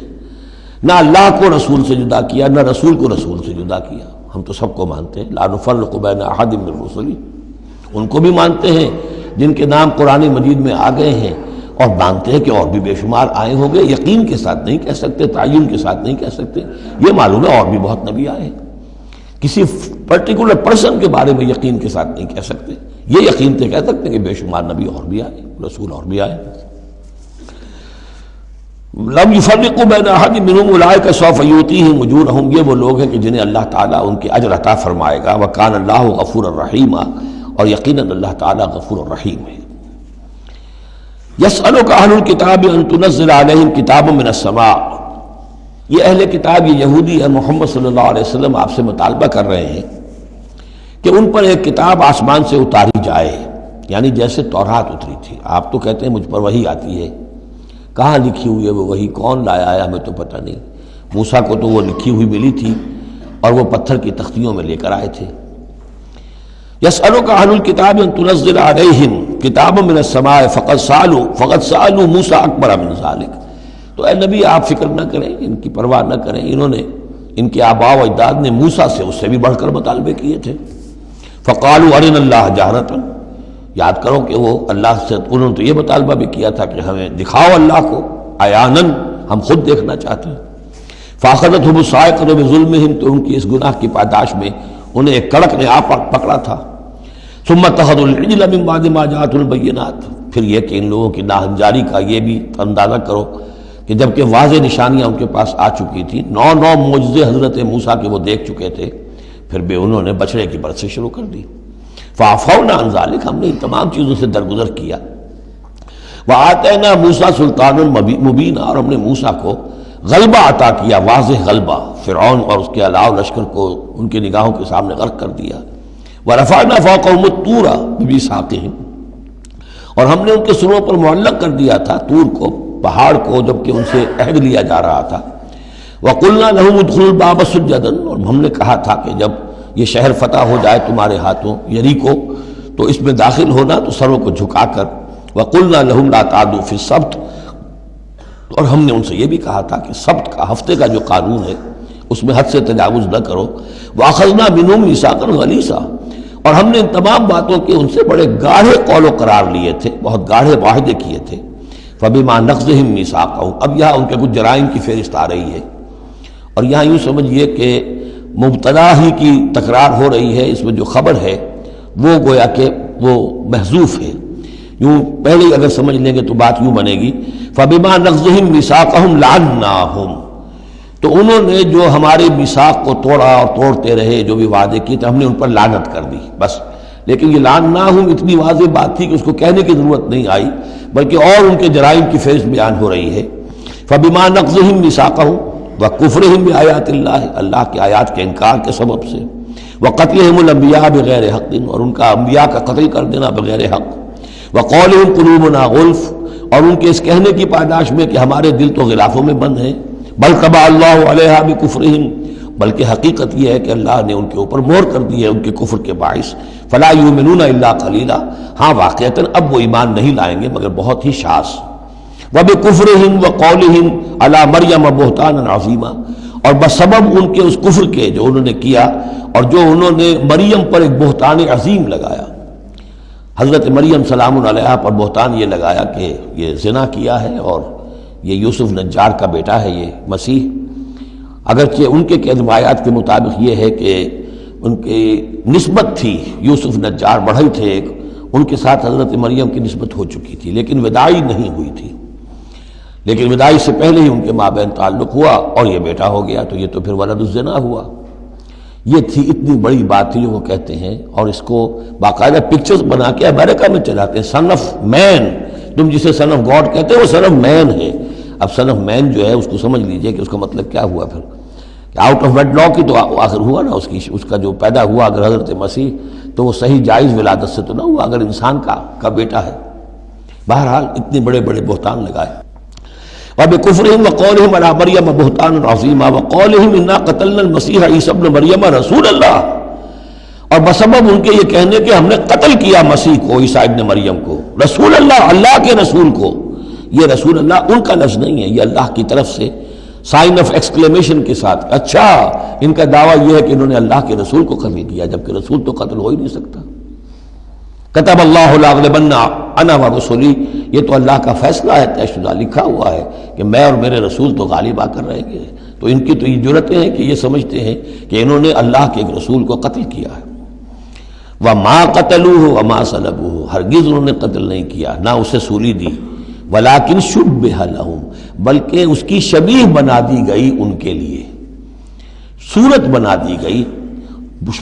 نہ اللہ کو رسول سے جدا کیا، نہ رسول کو رسول سے جدا کیا۔ ہم تو سب کو مانتے ہیں، لا نفرق بین احد من رسلی، ان کو بھی مانتے ہیں جن کے نام قرآن مجید میں آ گئے ہیں، اور مانتے ہیں کہ اور بھی بے شمار آئے ہوں گے، یقین کے ساتھ نہیں کہہ سکتے، تعین کے ساتھ نہیں کہہ سکتے، یہ معلوم ہے اور بھی بہت نبی آئے ہیں، کسی پرٹیکولر پرسن کے بارے میں یقین کے ساتھ نہیں کہہ سکتے، یہ یقین سے کہہ سکتے ہیں کہ بے شمار نبی اور بھی آئے، رسول اور بھی آئے۔ لم يفرقوا بین احد منهم اولئک سوف یؤتیہم اجورہم، یہ وہ لوگ ہیں کہ جنہیں اللہ تعالیٰ ان کے اجر عطا فرمائے گا، وکان اللہ غفور الرحیم، اور یقیناً اللہ تعالیٰ غفور الرحیم ہے۔ یسألک اہل الکتاب ان تنزل علیہم کتاب من السماء، یہ اہل کتاب، یہ یہودی ہے، محمد صلی اللہ علیہ وسلم آپ سے مطالبہ کر رہے ہیں کہ ان پر ایک کتاب آسمان سے اتاری جائے، یعنی جیسے تورات اتری تھی۔ آپ تو کہتے ہیں مجھ پر وحی آتی ہے، کہاں لکھی ہوئی ہے وہ وحی، کون لایا ہے ہمیں تو پتہ نہیں۔ موسیٰ کو تو وہ لکھی ہوئی ملی تھی اور وہ پتھر کی تختیوں میں لے کر آئے تھے۔ یسألک اہل الکتاب ان تنزل علیہم کتاب من السماء فقد سألوا موسیٰ اکبر من ذلک، تو اے نبی آپ فکر نہ کریں، ان کی پرواہ نہ کریں، انہوں نے، ان کے آباء و اجداد نے موسیٰ سے اس سے بھی بڑھ کر مطالبے کیے تھے۔ فقالوا ارنا اللہ جہرۃ، یاد کرو کہ وہ اللہ سے، انہوں نے تو یہ مطالبہ بھی کیا تھا کہ ہمیں دکھاؤ اللہ کو عیاناً، ہم خود دیکھنا چاہتے ہیں۔ فاخذتهم الصاعقۃ بظلمهم، تو ان کی اس گناہ کی پاداش میں انہیں ایک کڑک نے آ پکڑا تھا۔ ثم اتخذوا العجل من بعد ما جاءتهم البینات، پھر یہ کہ ان لوگوں کی ناہنجاری کا یہ بھی اندازہ کرو کہ جبکہ واضح نشانیاں ان کے پاس آ چکی تھیں، 9 معجزے حضرت موسیٰ کے وہ دیکھ چکے تھے، پھر بھی انہوں نے بچڑے کی برت سے شروع کر دی۔ فَعَفَوْنَا عَنْ ذَلِكَ، ہم نے ان تمام چیزوں سے درگزر کیا۔ وَآتَيْنَا مُوسَىٰ سُلْطَانًا مُبِينًا، اور ہم نے موسیٰ کو غلبہ عطا کیا، واضح غلبہ، فرعون اور اس کے علاوہ لشکر کو ان کی نگاہوں کے سامنے غرق کر دیا۔ وَرَفَعْنَا فَوْقَهُمُ الطُّورَ بِمِيثَاقِهِمْ، اور ہم نے ان کے سروں پر معلق کر دیا تھا طور کو، پہاڑ کو، جبکہ ان سے عہد لیا جا رہا تھا۔ وَقُلْنَا لَهُمُ ادْخُلُوا الْبَابَ سُجَّدًا، اور ہم نے کہا تھا کہ جب یہ شہر فتح ہو جائے تمہارے ہاتھوں، یریکو، تو اس میں داخل ہونا تو سروں کو جھکا کر۔ وَقُلْنَا لَهُمْ لَا تَعْدُوا فِي السَّبْتِ، اور ہم نے ان سے یہ بھی کہا تھا کہ سبت کا، ہفتے کا جو قانون ہے اس میں حد سے تجاوز نہ کرو۔ وَأَخَذْنَا مِنْهُمْ مِيثَاقًا غَلِيظًا، اور ہم نے ان تمام باتوں کے ان سے بڑے گاڑھے قول و قرار لیے تھے، بہت گاڑھے معاہدے کیے تھے۔ فَبِمَا نَقْضِهِمْ مِيثَاقَهُمْ، اب یہاں ان کے کچھ جرائم کی فہرست آ رہی ہے، اور یہاں یوں سمجھیے کہ مبتدا ہی کی تکرار ہو رہی ہے، اس میں جو خبر ہے وہ گویا کہ وہ محذوف ہے۔ یوں پہلے اگر سمجھ لیں گے تو بات یوں بنے گی، فَبِمَا نَقْضِهِمْ مِيثَاقَهُمْ لَعَنَّاهُمْ، تو انہوں نے جو ہمارے میثاق کو توڑا اور توڑتے رہے، جو بھی وعدے کیے تھے، ہم نے ان پر لعنت کر دی بس۔ لیکن یہ لعناہم اتنی واضح بات تھی کہ اس کو کہنے کی ضرورت نہیں آئی، بلکہ اور ان کے جرائم کی فہرست بیان ہو رہی ہے۔ فَبِمَا نَقْضِهِمْ مِيثَاقَهُمْ وَكُفْرِهِمْ بِآيَاتِ اللَّهِ، اللہ کے آیات کے انکار کے سبب سے، وَقَتْلِهِمُ الْأَنْبِيَاءَ بِغَيْرِ حَقٍّ، اور ان کا انبیاء کا قتل کر دینا بغیر حق، وَقَوْلِهِمْ قُلُوبُنَا غُلْفٌ، اور ان کے اس کہنے کی پاداش میں کہ ہمارے دل تو غلافوں میں بند ہیں، بل طبع اللہ علیہا بکفرہم، بلکہ حقیقت یہ ہے کہ اللہ نے ان کے اوپر مہر کر دی ہے ان کے کفر کے باعث۔ فلا یؤمنون الا قلیلا، ہاں واقعتاً اب وہ ایمان نہیں لائیں گے مگر بہت ہی شاذ۔ وبکفرہم وقولہم علی مریم بہتانا عظیما، اور بسبب ان کے اس کفر کے جو انہوں نے کیا اور جو انہوں نے مریم پر ایک بہتان عظیم لگایا، حضرت مریم سلام علیہا پر بہتان یہ لگایا کہ یہ زنا کیا ہے اور یہ یوسف نجار کا بیٹا ہے یہ مسیح، اگرچہ ان کے روایات کے مطابق یہ ہے کہ ان کی نسبت تھی، یوسف نجار بڑھئی تھے ایک، ان کے ساتھ حضرت مریم کی نسبت ہو چکی تھی لیکن وداعی نہیں ہوئی تھی، لیکن وداعی سے پہلے ہی ان کے مابین تعلق ہوا اور یہ بیٹا ہو گیا، تو یہ تو پھر ولد الزنا ہوا۔ یہ تھی اتنی بڑی بات تھی جو وہ کہتے ہیں، اور اس کو باقاعدہ پکچرز بنا کے امریکہ میں چلاتے ہیں، سن آف مین، تم جسے سن آف گاڈ کہتے ہیں وہ سن آف مین ہے۔ اب سن آف مین جو ہے اس کو سمجھ لیجئے کہ اس کا مطلب کیا ہوا پھر، کہ آؤٹ آف ویڈ لاک کی تو آخر ہوا نا، اس کا جو پیدا ہوا اگر حضرت مسیح تو وہ صحیح جائز ولادت سے تو نہ ہوا، اگر انسان کا بیٹا ہے۔ بہرحال اتنے بڑے بڑے بہتان لگائے۔ وَبِكُفْرِهِمْ وَقَوْلِهِمْ عَلَىٰ مَرْيَمَ بُهْتَانًا عَظِيمًا وَقَوْلِهِمْ إِنَّا قَتَلْنَا الْمَسِيحَ عِيسَى ابْنَ مَرْيَمَ رَسُولَ اللَّهِ، اور بسبب ان کے یہ کہنے کہ ہم نے قتل کیا مسیح کو، عیسیٰ ابن مریم کو، رسول اللہ، اللہ کے رسول کو۔ یہ رسول اللہ ان کا لفظ نہیں ہے، یہ اللہ کی طرف سے سائن آف ایکسکلیمیشن کے ساتھ، اچھا ان کا دعویٰ یہ ہے کہ انہوں نے اللہ کے رسول کو قتل کیا، جبکہ رسول تو قتل ہو ہی نہیں سکتا۔ کتب اللہ لأغلبن انا ورسلی، یہ تو اللہ کا فیصلہ ہے، طے شدہ لکھا ہوا ہے کہ میں اور میرے رسول تو غالب آ کر رہیں گے۔ تو ان کی تو یہ جرتیں ہیں کہ یہ سمجھتے ہیں کہ انہوں نے اللہ کے ایک رسول کو قتل کیا ہے۔ وما قتلوہ وما صلبوہ، ہرگز انہوں نے قتل نہیں کیا، نہ اسے سولی دی، ولیکن شبہ لہم، بلکہ اس کی شبیہ بنا دی گئی ان کے لیے، صورت بنا دی گئی،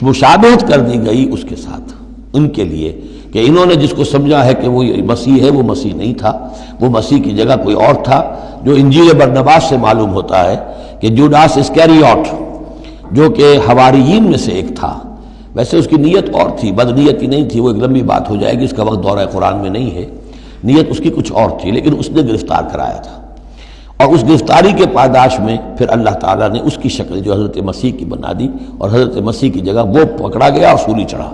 مشابہت کر دی گئی اس کے ساتھ ان کے لیے، کہ انہوں نے جس کو سمجھا ہے کہ وہ مسیح ہے، وہ مسیح نہیں تھا، وہ مسیح کی جگہ کوئی اور تھا، جو انجیل برنباس سے معلوم ہوتا ہے کہ جوڈاس اسکیریوٹ جو کہ حواریین میں سے ایک تھا، ویسے اس کی نیت اور تھی، بد نیتی نہیں تھی، وہ ایک لمبی بات ہو جائے گی، اس کا وقت دورہ قرآن میں نہیں ہے، نیت اس کی کچھ اور تھی، لیکن اس نے گرفتار کرایا تھا، اور اس گرفتاری کے پاداش میں پھر اللہ تعالیٰ نے اس کی شکل جو حضرت مسیح کی بنا دی، اور حضرت مسیح کی جگہ وہ پکڑا گیا اور سولی چڑھا۔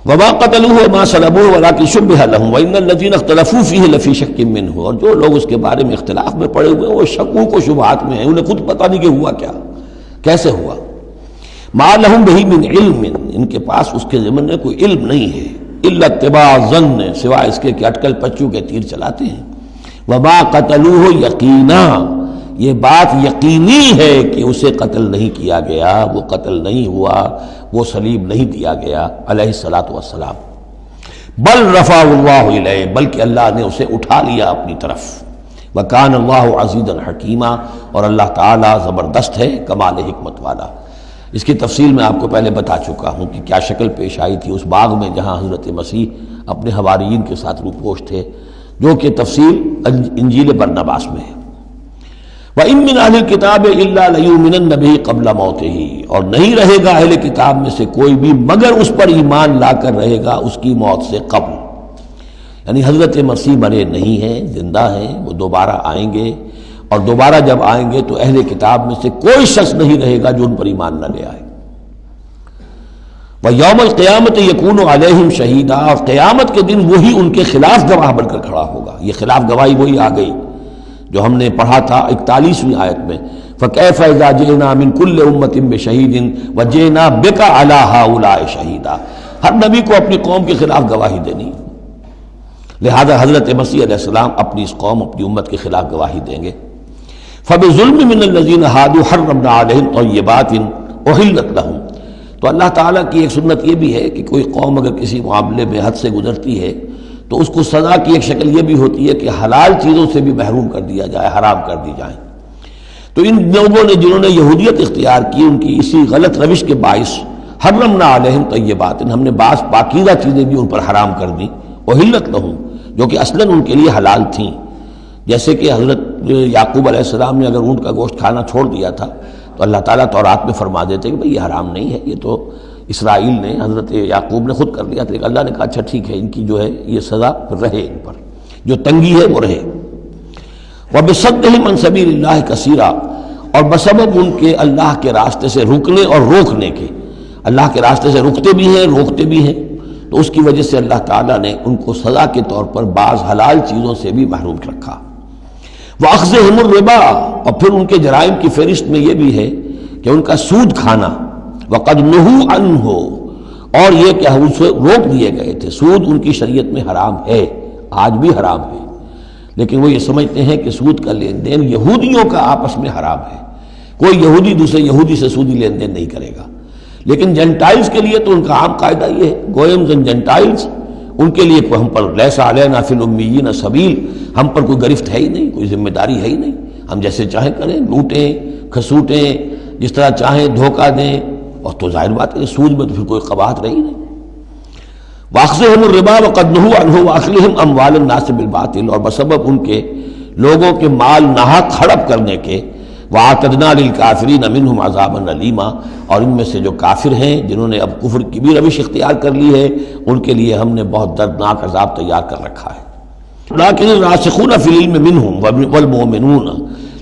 وما قتلوه وما صلبوه ولكن شبه لهم وان الذين اختلفوا فيه لفي شك منه، اور جو لوگ اس کے بارے میں اختلاف میں پڑے ہوئے ہیں وہ شکوک و شبہات میں ہیں، انہیں خود پتہ نہیں کہ ہوا کیا، کیسے ہوا۔ ما لهم به من علم، ان کے پاس اس کے ضمن میں کوئی علم نہیں ہے، الا اتباع الظن، سوائے اس کے کہ اٹکل پچو کے تیر چلاتے ہیں۔ وما قتلوه یقینا، یہ بات یقینی ہے کہ اسے قتل نہیں کیا گیا، وہ قتل نہیں ہوا، وہ صلیب نہیں دیا گیا علیہ الصلاۃ والسلام، بل رفع اللہ الیہ، بلکہ اللہ نے اسے اٹھا لیا اپنی طرف، وَكَانَ اللَّهُ عَزِيزًا حَكِيمًا، اور اللہ تعالیٰ زبردست ہے، کمال حکمت والا۔ اس کی تفصیل میں آپ کو پہلے بتا چکا ہوں کہ کیا شکل پیش آئی تھی اس باغ میں جہاں حضرت مسیح اپنے حواریین کے ساتھ روپوش تھے، جو کہ تفصیل انجیل برنباس میں ہے۔ وَإِن مِّنْ أَهْلِ الْكِتَابِ إِلَّا لَيُؤْمِنَنَّ بِهِ قَبْلَ مَوْتِهِ، اور نہیں رہے گا اہل کتاب میں سے کوئی بھی مگر اس پر ایمان لا کر رہے گا اس کی موت سے قبل۔ یعنی حضرت مسیح مرے نہیں ہیں، زندہ ہیں، وہ دوبارہ آئیں گے، اور دوبارہ جب آئیں گے تو اہل کتاب میں سے کوئی شخص نہیں رہے گا جو ان پر ایمان نہ لے آئے۔ وَيَوْمَ الْقِيَامَةِ يَكُونُ عَلَيْهِمْ شَهِيدًا، اور قیامت کے دن وہی ان کے خلاف گواہ بن کر کھڑا ہوگا۔ یہ خلاف گواہی وہی آ گئی جو ہم نے پڑھا تھا 41ویں آیت میں، فَكَيْفَ إِذَا جِئْنَا مِنْ كُلِّ أُمَّةٍ بِشَهِيدٍ وَجِئْنَا بِكَ عَلَىٰ هَٰؤُلَاءِ شَهِيدًا۔ ہر نبی کو اپنی قوم کے خلاف گواہی دینی، لہذا حضرت مسیح علیہ السلام اپنی اس قوم، اپنی امت کے خلاف گواہی دیں گے۔ فَبِظُلْمٍ مِّنَ الَّذِينَ هَادُوا حَرَّمْنَا عَلَيْهِمْ طَيِّبَاتٍ أُحِلَّتْ لَهُمْ۔ تو اللہ تعالیٰ کی ایک سنت یہ بھی ہے کہ کوئی قوم اگر کسی معاملے میں حد سے گزرتی ہے تو اس کو سزا کی ایک شکل یہ بھی ہوتی ہے کہ حلال چیزوں سے بھی محروم کر دیا جائے، حرام کر دی جائیں۔ تو ان لوگوں نے جنہوں نے یہودیت اختیار کی، ان کی اسی غلط روش کے باعث حرمنا علیہم طیبات، ہم نے بعض پاکیزہ چیزیں بھی ان پر حرام کر دیں، احلت لہم، جو کہ اصلاً ان کے لیے حلال تھیں۔ جیسے کہ حضرت یعقوب علیہ السلام نے اگر اونٹ کا گوشت کھانا چھوڑ دیا تھا تو اللہ تعالیٰ تورات میں فرما دیتے کہ بھئی یہ حرام نہیں ہے، یہ تو اسرائیل نے، حضرت یعقوب نے خود کر لیا تھا، لیکن اللہ نے کہا اچھا ٹھیک ہے، ان کی جو ہے یہ سزا رہے، ان پر جو تنگی ہے وہ رہے۔ وَبِصَدِّهِمْ عَنْ سَبِيلِ اللَّهِ كَثِيرًا، اور بسبب ان کے اللہ کے راستے سے رکنے اور روکنے کے، اللہ کے راستے سے رکتے بھی ہیں، روکتے بھی ہیں، تو اس کی وجہ سے اللہ تعالیٰ نے ان کو سزا کے طور پر بعض حلال چیزوں سے بھی محروم رکھا۔ وَأَخْذِهِمُ الرِّبَا، اور پھر ان کے جرائم کی فہرست میں یہ بھی ہے کہ ان کا سود کھانا، وَقَدْ نُهُوا عَنْهُ، اور یہ کہ ان سے روک دیے گئے تھے۔ سود ان کی شریعت میں حرام ہے، آج بھی حرام ہے، لیکن وہ یہ سمجھتے ہیں کہ سود کا لین دین یہودیوں کا آپس میں حرام ہے، کوئی یہودی دوسرے یہودی سے سودی لین دین نہیں کرے گا۔ لیکن جنٹائلز کے لیے تو ان کا عام قاعدہ یہ ہے، گوئمز اینڈ جنٹائلز، ان کے لیے ہم پر لیس علینا فی الامیین سبیل، ہم پر کوئی گرفت ہے ہی نہیں، کوئی ذمہ داری ہے ہی نہیں، ہم جیسے چاہیں کریں، لوٹیں کھسوٹیں، جس طرح چاہیں دھوکہ دیں، اور تو ظاہر بات ہے سود میں تو پھر کوئی قباحت رہی نہیں۔ وَأَخْذِهِمُ الرِّبَا وَقَدْ نُهُوا عَنْهُ وَأَكْلِهِمْ أَمْوَالَ النَّاسِ بِالْبَاطِلِ، اور بسبب ان کے لوگوں کے مال ناحق ہڑپ کرنے کے، وَأَعْتَدْنَا لِلْكَافِرِينَ مِنْهُمْ عَذَابًا أَلِيمًا، اور ان میں سے جو کافر ہیں جنہوں نے اب کفر کی بھی روش اختیار کر لی ہے، ان کے لیے ہم نے بہت دردناک عذاب تیار کر رکھا ہے۔ لَٰكِنِ الرَّاسِخُونَ فِي الْعِلْمِ مِنْهُمْ وَالْمُؤْمِنُونَ،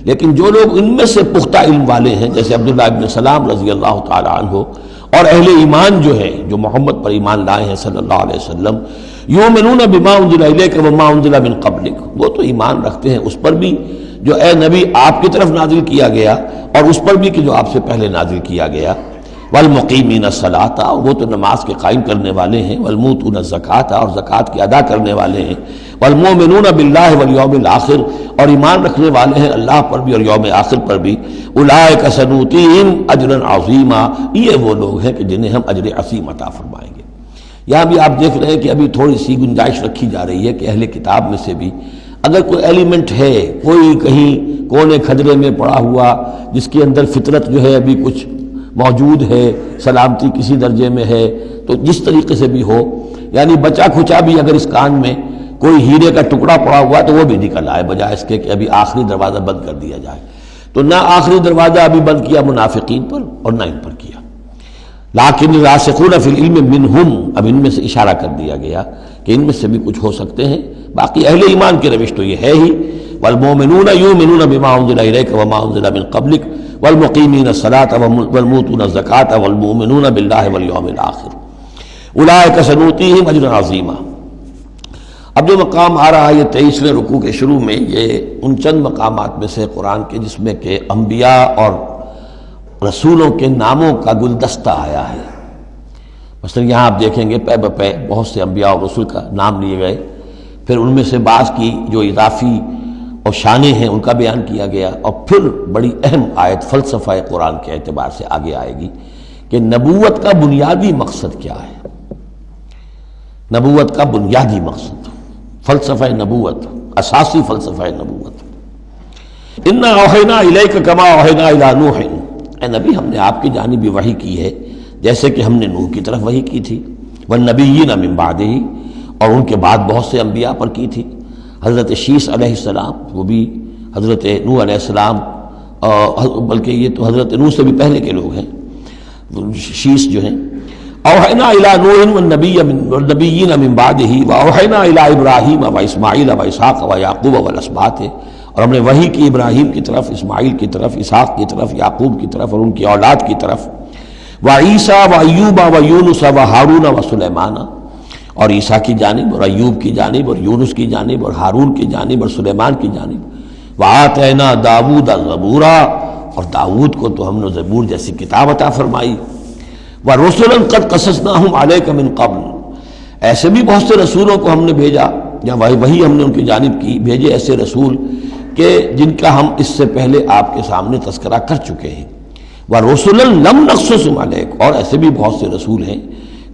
لیکن جو لوگ ان میں سے پختہ علم والے ہیں، جیسے عبداللہ ابن سلام رضی اللہ تعالی عنہ، اور اہل ایمان جو ہے، جو محمد پر ایمان لائے ہیں صلی اللہ علیہ وسلم، یؤمنون بما انزل الیک وما انزل من قبلک، وہ تو ایمان رکھتے ہیں اس پر بھی جو اے نبی آپ کی طرف نازل کیا گیا، اور اس پر بھی کہ جو آپ سے پہلے نازل کیا گیا۔ والمقیمین الصلاۃ، وہ تو نماز کے قائم کرنے والے ہیں، والموتون الزکوٰۃ، اور زکوٰۃ کے ادا کرنے والے ہیں، والمؤمنون باللہ والیوم الآخر، اور ایمان رکھنے والے ہیں اللہ پر بھی اور یوم آخر پر بھی۔ اولئک سنؤتیہم اجرا عظیما، یہ وہ لوگ ہیں کہ جنہیں ہم اجر عظیم عطا فرمائیں گے۔ یہاں بھی آپ دیکھ رہے ہیں کہ ابھی تھوڑی سی گنجائش رکھی جا رہی ہے کہ اہل کتاب میں سے بھی اگر کوئی ایلیمنٹ ہے، کوئی کہیں کونے کھجرے میں پڑا ہوا جس کے اندر فطرت جو ہے ابھی کچھ موجود ہے، سلامتی کسی درجے میں ہے، تو جس طریقے سے بھی ہو، یعنی بچا کھچا بھی اگر اس کان میں کوئی ہیرے کا ٹکڑا پڑا ہوا تو وہ بھی نکل آئے، بجائے اس کے کہ ابھی آخری دروازہ بند کر دیا جائے۔ تو نہ آخری دروازہ ابھی بند کیا منافقین پر اور نہ ان پر کیا۔ لیکن الراسخون فی العلم منہم، اب ان میں سے اشارہ کر دیا گیا کہ ان میں سے بھی کچھ ہو سکتے ہیں، باقی اہل ایمان کی روش تو یہ ہے ہی، والمؤمنون یؤمنون بما انزل الیک وما انزل من قبلک والمقیمین الصلاۃ والمؤتون الزکوٰۃ والمؤمنون باللہ والیوم الآخر اولئک سنؤتیہم اجرا عظیما۔ اب جو مقام آ رہا ہے یہ 23ویں رکوع کے شروع میں، یہ ان چند مقامات میں سے قرآن کے جس میں کہ انبیاء اور رسولوں کے ناموں کا گلدستہ آیا ہے۔ مثلا یہاں آپ دیکھیں گے پے بپے بہت سے انبیاء اور رسول کا نام لیے گئے، پھر ان میں سے بعض کی جو اضافی اور شانیں ہیں ان کا بیان کیا گیا، اور پھر بڑی اہم آیت فلسفہ قرآن کے اعتبار سے آگے آئے گی کہ نبوت کا بنیادی مقصد کیا ہے۔ نبوت کا بنیادی مقصد، فلسفہ نبوت، اساسی فلسفہ نبوت۔ انا اوحینا الیک کما اوحینا الی نوح، اے نبی ہم نے آپ کی جانب بھی وحی کی ہے جیسے کہ ہم نے نوح کی طرف وحی کی تھی، والنبیین من بعدہ، اور ان کے بعد بہت سے انبیاء پر کی تھی۔ حضرت شیس علیہ السلام وہ بھی حضرت نوح علیہ السلام، بلکہ یہ تو حضرت نوح سے بھی پہلے کے لوگ ہیں، شیس جو ہیں۔ اوحینا الی نوح والنبیین من بعدہ واوحینا الی ابراہیم واسماعیل واسحاق ویعقوب والاسباط، اور ہم نے وحی کی ابراہیم کی طرف، اسماعیل کی طرف، اسحاق کی طرف، یعقوب کی طرف اور ان کی اولاد کی طرف، وعیسیٰ وایوب ویونس وہارون وسلیمان، اور عیسیٰ کی جانب اور ایوب کی جانب اور یونس کی جانب اور ہارون کی جانب اور سلیمان کی جانب، وآتینا داؤد الزبورا، اور داؤد کو تو ہم نے زبور جیسی کتاب عطا فرمائی، ورسلا قد قصصناہم علیک من قبل، ایسے بھی بہت سے رسولوں کو ہم نے بھیجا، یا وہی ہم نے ان کی جانب کی بھیجے ایسے رسول کہ جن کا ہم اس سے پہلے آپ کے سامنے تذکرہ کر چکے ہیں، ورسلا لم نقصصہم علیک، اور ایسے بھی بہت سے رسول ہیں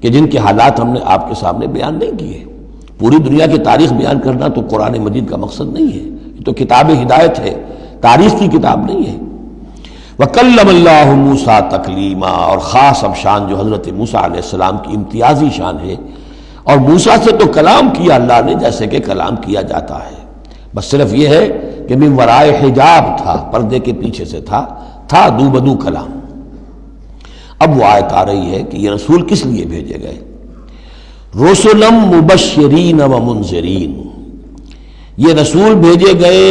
کہ جن کے حالات ہم نے آپ کے سامنے بیان نہیں کیے۔ پوری دنیا کی تاریخ بیان کرنا تو قرآن مجید کا مقصد نہیں ہے، یہ تو کتاب ہدایت ہے، تاریخ کی کتاب نہیں ہے۔ وَكَلَّمَ اللَّهُ مُوسَىٰ تَكْلِيمًا، اور خاص اب شان جو حضرت موسیٰ علیہ السلام کی امتیازی شان ہے، اور موسیٰ سے تو کلام کیا اللہ نے جیسے کہ کلام کیا جاتا ہے، بس صرف یہ ہے کہ من ورائے حجاب تھا، پردے کے پیچھے سے تھا دو بدو کلام۔ اب وہ آیت آ رہی ہے کہ یہ رسول کس لیے بھیجے گئے؟ رسلا مبشرین و منذرین، یہ رسول بھیجے گئے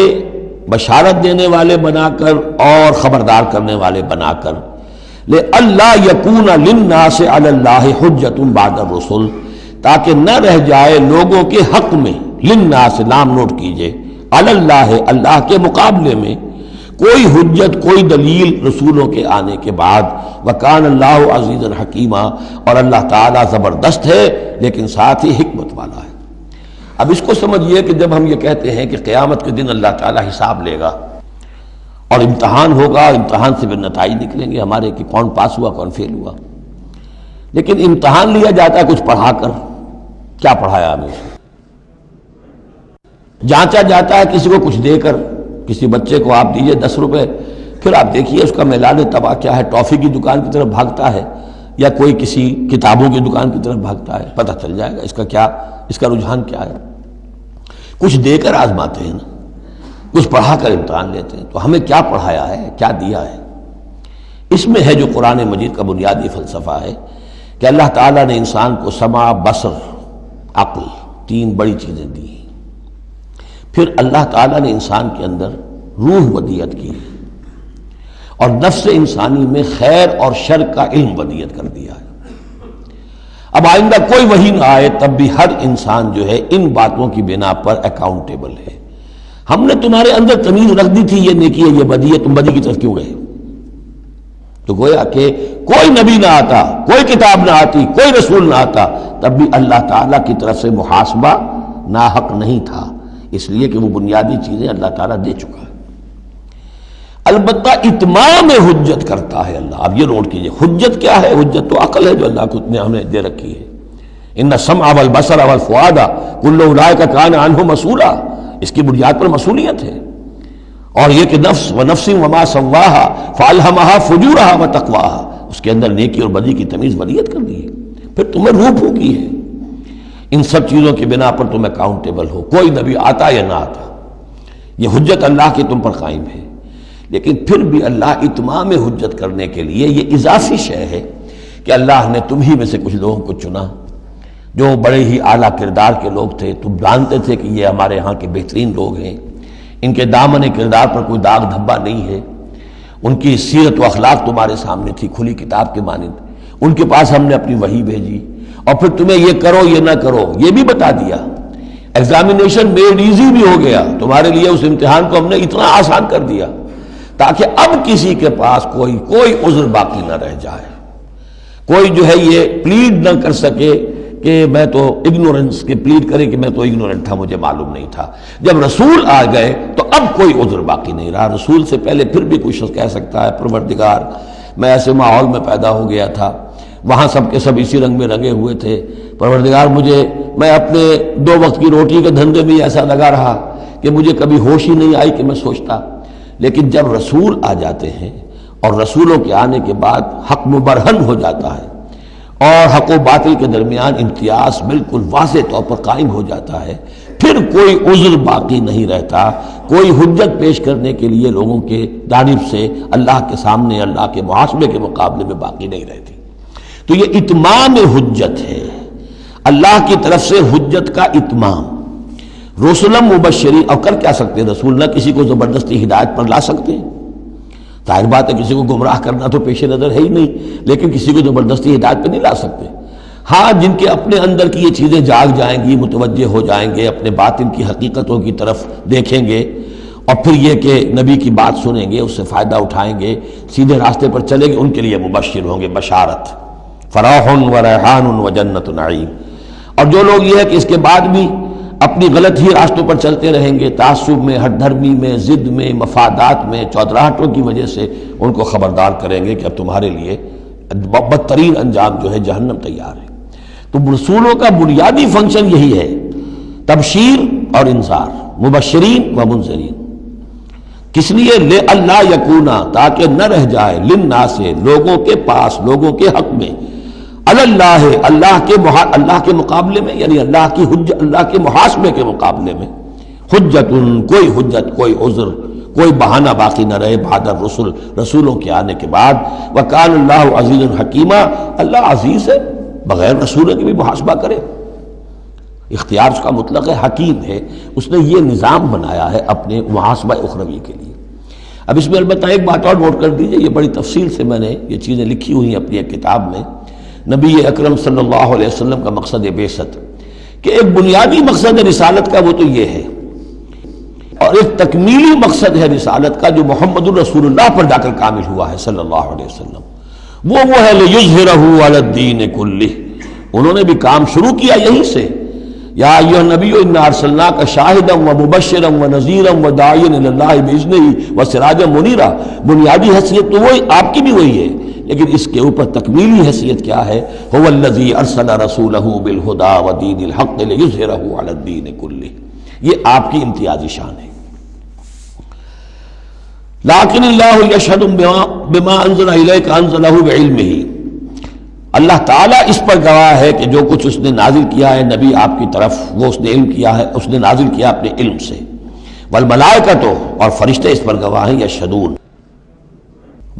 بشارت دینے والے بنا کر اور خبردار کرنے والے بنا کر، لئلا یکون للناس علی اللہ حجۃ بعد الرسل، تاکہ نہ رہ جائے لوگوں کے حق میں، للناس نام نوٹ کیجئے، علی اللہ، اللہ کے مقابلے میں کوئی حجت، کوئی دلیل رسولوں کے آنے کے بعد، وکان اللہ عزیزا حکیما، اور اللہ تعالیٰ زبردست ہے لیکن ساتھ ہی حکمت والا ہے۔ اب اس کو سمجھیے کہ جب ہم یہ کہتے ہیں کہ قیامت کے دن اللہ تعالیٰ حساب لے گا اور امتحان ہوگا، امتحان سے پھر نتائج نکلیں گے ہمارے کہ کون پاس ہوا کون فیل ہوا، لیکن امتحان لیا جاتا ہے کچھ پڑھا کر، کیا پڑھایا ہمیں، جانچا جاتا ہے کسی کو کچھ دے کر، کسی بچے کو آپ دیجئے 10 روپے، پھر آپ دیکھیے اس کا میلان تباہ کیا ہے، ٹافی کی دکان کی طرف بھاگتا ہے یا کوئی کسی کتابوں کی دکان کی طرف بھاگتا ہے، پتہ چل جائے گا اس کا کیا، اس کا رجحان کیا ہے۔ کچھ دے کر آزماتے ہیں نا، کچھ پڑھا کر امتحان لیتے ہیں، تو ہمیں کیا پڑھایا ہے، کیا دیا ہے؟ اس میں ہے جو قرآن مجید کا بنیادی فلسفہ ہے کہ اللہ تعالیٰ نے انسان کو سمع، بصر، عقل، 3 بڑی چیزیں دی، پھر اللہ تعالیٰ نے انسان کے اندر روح ودیت کی اور نفس انسانی میں خیر اور شر کا علم ودیت کر دیا ہے۔ اب آئندہ کوئی وحی نہ آئے تب بھی ہر انسان جو ہے ان باتوں کی بنا پر اکاؤنٹیبل ہے۔ ہم نے تمہارے اندر تمیز رکھ دی تھی، یہ نیکی ہے یہ بدی ہے، تم بدی کی طرف کیوں گئے؟ تو گویا کہ کوئی نبی نہ آتا، کوئی کتاب نہ آتی، کوئی رسول نہ آتا، تب بھی اللہ تعالیٰ کی طرف سے محاسبہ ناحق نہیں تھا، اس لیے کہ وہ بنیادی چیزیں اللہ تعالیٰ دے چکا ہے۔ البتہ اتمام حجت کرتا ہے اللہ۔ اب یہ نوٹ کیجئے، حجت کیا ہے؟ حجت تو عقل ہے جو اللہ نے ہمیں دے رکھی ہے۔ ان السمع والبصر والفؤاد کل اولئک کان عنہ مسئولا، اس کی بنیاد پر مسئولیت ہے۔ اور یہ کہ نفس ونفس وما سواہا فالہمہا فجورہا وتقواہا، اس کے اندر نیکی اور بدی کی تمیز ودیت کر دی ہے، پھر تمہیں روح پھونکی ہے۔ ان سب چیزوں کی بنا پر تم اکاؤنٹیبل ہو، کوئی نبی آتا یا نہ آتا، یہ حجت اللہ کی تم پر قائم ہے۔ لیکن پھر بھی اللہ اتمام حجت کرنے کے لیے یہ اضافی شے ہے کہ اللہ نے تم ہی میں سے کچھ لوگوں کو چنا جو بڑے ہی اعلیٰ کردار کے لوگ تھے، تم جانتے تھے کہ یہ ہمارے ہاں کے بہترین لوگ ہیں، ان کے دامن کردار پر کوئی داغ دھبا نہیں ہے، ان کی سیرت و اخلاق تمہارے سامنے تھی کھلی کتاب کے مانند، ان کے پاس ہم نے اپنی وحی بھیجی، اور پھر تمہیں یہ کرو یہ نہ کرو یہ بھی بتا دیا۔ ایگزامینیشن میڈ ایزی بھی ہو گیا تمہارے لیے، اس امتحان کو ہم نے اتنا آسان کر دیا تاکہ اب کسی کے پاس کوئی عذر باقی نہ رہ جائے، کوئی جو ہے یہ پلیڈ نہ کر سکے کہ میں تو اگنورنس کے پلیڈ کرے کہ میں تو اگنورنٹ تھا، مجھے معلوم نہیں تھا۔ جب رسول آ گئے تو اب کوئی عذر باقی نہیں رہا۔ رسول سے پہلے پھر بھی کوئی شخص کہہ سکتا ہے پروردگار میں ایسے ماحول میں پیدا ہو گیا تھا، وہاں سب کے سب اسی رنگ میں رنگے ہوئے تھے، پروردگار میں اپنے 2 وقت کی روٹی کے دھندے میں ایسا لگا رہا کہ مجھے کبھی ہوش ہی نہیں آئی کہ میں سوچتا، لیکن جب رسول آ جاتے ہیں اور رسولوں کے آنے کے بعد حق مبرہن ہو جاتا ہے اور حق و باطل کے درمیان امتیاز بالکل واضح طور پر قائم ہو جاتا ہے، پھر کوئی عذر باقی نہیں رہتا، کوئی حجت پیش کرنے کے لیے لوگوں کے جانب سے اللہ کے سامنے اللہ کے محاسبے کے مقابلے میں باقی نہیں رہتی۔ تو یہ اتمام حجت ہے، اللہ کی طرف سے حجت کا اتمام۔ رسولم مبشرین، اور کر کیا سکتے ہیں رسول؟ نہ کسی کو زبردستی ہدایت پر لا سکتے ہیں، ظاہر بات ہے کسی کو گمراہ کرنا تو پیش نظر ہے ہی نہیں، لیکن کسی کو زبردستی ہدایت پہ نہیں لا سکتے۔ ہاں جن کے اپنے اندر کی یہ چیزیں جاگ جائیں گی، متوجہ ہو جائیں گے، اپنے باطن کی حقیقتوں کی طرف دیکھیں گے اور پھر یہ کہ نبی کی بات سنیں گے، اس سے فائدہ اٹھائیں گے، سیدھے راستے پر چلیں گے، ان کے لیے مبشر ہوں گے، بشارت، فراح و ریحان و جنت نعیم۔ اور جو لوگ یہ ہے کہ اس کے بعد بھی اپنی غلط ہی راستوں پر چلتے رہیں گے، تعصب میں، ہٹ دھرمی میں، ضد میں، مفادات میں، چودراہٹوں کی وجہ سے، ان کو خبردار کریں گے کہ اب تمہارے لیے بدترین انجام جو ہے جہنم تیار ہے۔ تو رسولوں کا بنیادی فنکشن یہی ہے، تبشیر اور انذار، مبشرین و منذرین۔ کس لیے؟ لے اللہ یکونا، تاکہ نہ رہ جائے، للناس، لوگوں کے پاس، لوگوں کے حق میں، اللہ، اللہ کے مقابلے میں، یعنی اللہ کی حجت، اللہ کے محاسبے کے مقابلے میں، حجت، کوئی حجت، کوئی عذر، کوئی بہانہ باقی نہ رہے بعد الرسل، رسولوں کے آنے کے بعد۔ وکان اللہ عزیز حکیمہ، اللہ عزیز ہے، بغیر رسولوں کے بھی محاسبہ کرے، اختیار اس کا مطلق ہے، حکیم ہے، اس نے یہ نظام بنایا ہے اپنے محاسبہ اخروی کے لیے۔ اب اس میں البتہ ایک بات اور نوٹ کر دیجئے، یہ بڑی تفصیل سے میں نے یہ چیزیں لکھی ہوئی ہیں اپنی ایک کتاب میں، نبی اکرم صلی اللہ علیہ وسلم کا مقصد بعثت، کہ ایک بنیادی مقصد ہے رسالت کا، وہ تو یہ ہے، اور ایک تکمیلی مقصد ہے رسالت کا جو محمد الرسول اللہ پر جا کر کامل ہوا ہے صلی اللہ علیہ وسلم، وہ ہے لِيُظْهِرَهُ عَلَى الدِّينِ كُلِّهِ۔ انہوں نے بھی کام شروع کیا یہیں سے، یا ایھا النبی انا ارسلناک شاہدا ومبشرا ونذیرا وداعیا الی اللہ باذنہ وسراجا منیرا۔ بنیادی حیثیت تو وہی آپ کی بھی وہی ہے، لیکن اس کے اوپر تکمیلی حیثیت کیا ہے؟ هو الذی ارسل رسولہ بالہدی ودین الحق لیظہرہ علی الدین کلہ۔ یہ آپ کی امتیازی شان ہے۔ لیکن اللہ یشہد بما انزل الیک انزلہ بعلمہ، اللہ تعالیٰ اس پر گواہ ہے کہ جو کچھ اس نے نازل کیا ہے نبی آپ کی طرف، وہ اس نے علم کیا ہے، اس نے نازل کیا اپنے علم سے۔ والملائکۃ، اور فرشتے اس پر گواہ ہیں، یشہدون۔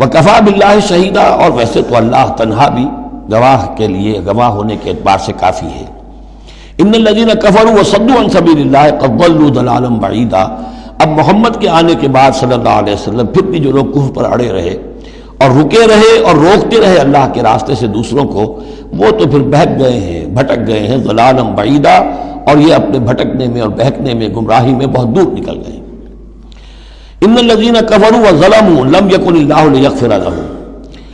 وکفیٰ باللہ شہیدا، اور ویسے تو اللہ تنہا بھی گواہ کے لیے، گواہ ہونے کے اعتبار سے کافی ہے۔ ان الذین کفروا وصدوا عن سبیل اللہ قد ضلوا ضلالا بعیدا۔ اب محمد کے آنے کے بعد صلی اللہ علیہ وسلم پھر بھی جو لوگ کفر پر اڑے رہے اور رکے رہے اور روکتے رہے اللہ کے راستے سے دوسروں کو، وہ تو پھر بہک گئے ہیں، بھٹک گئے ہیں، ضلالا بعیدا، اور یہ اپنے بھٹکنے میں اور بہکنے میں، گمراہی میں بہت دور نکل گئے۔ ان الذین کفروا وظلموا لم یکن اللہ لیغفر لهم۔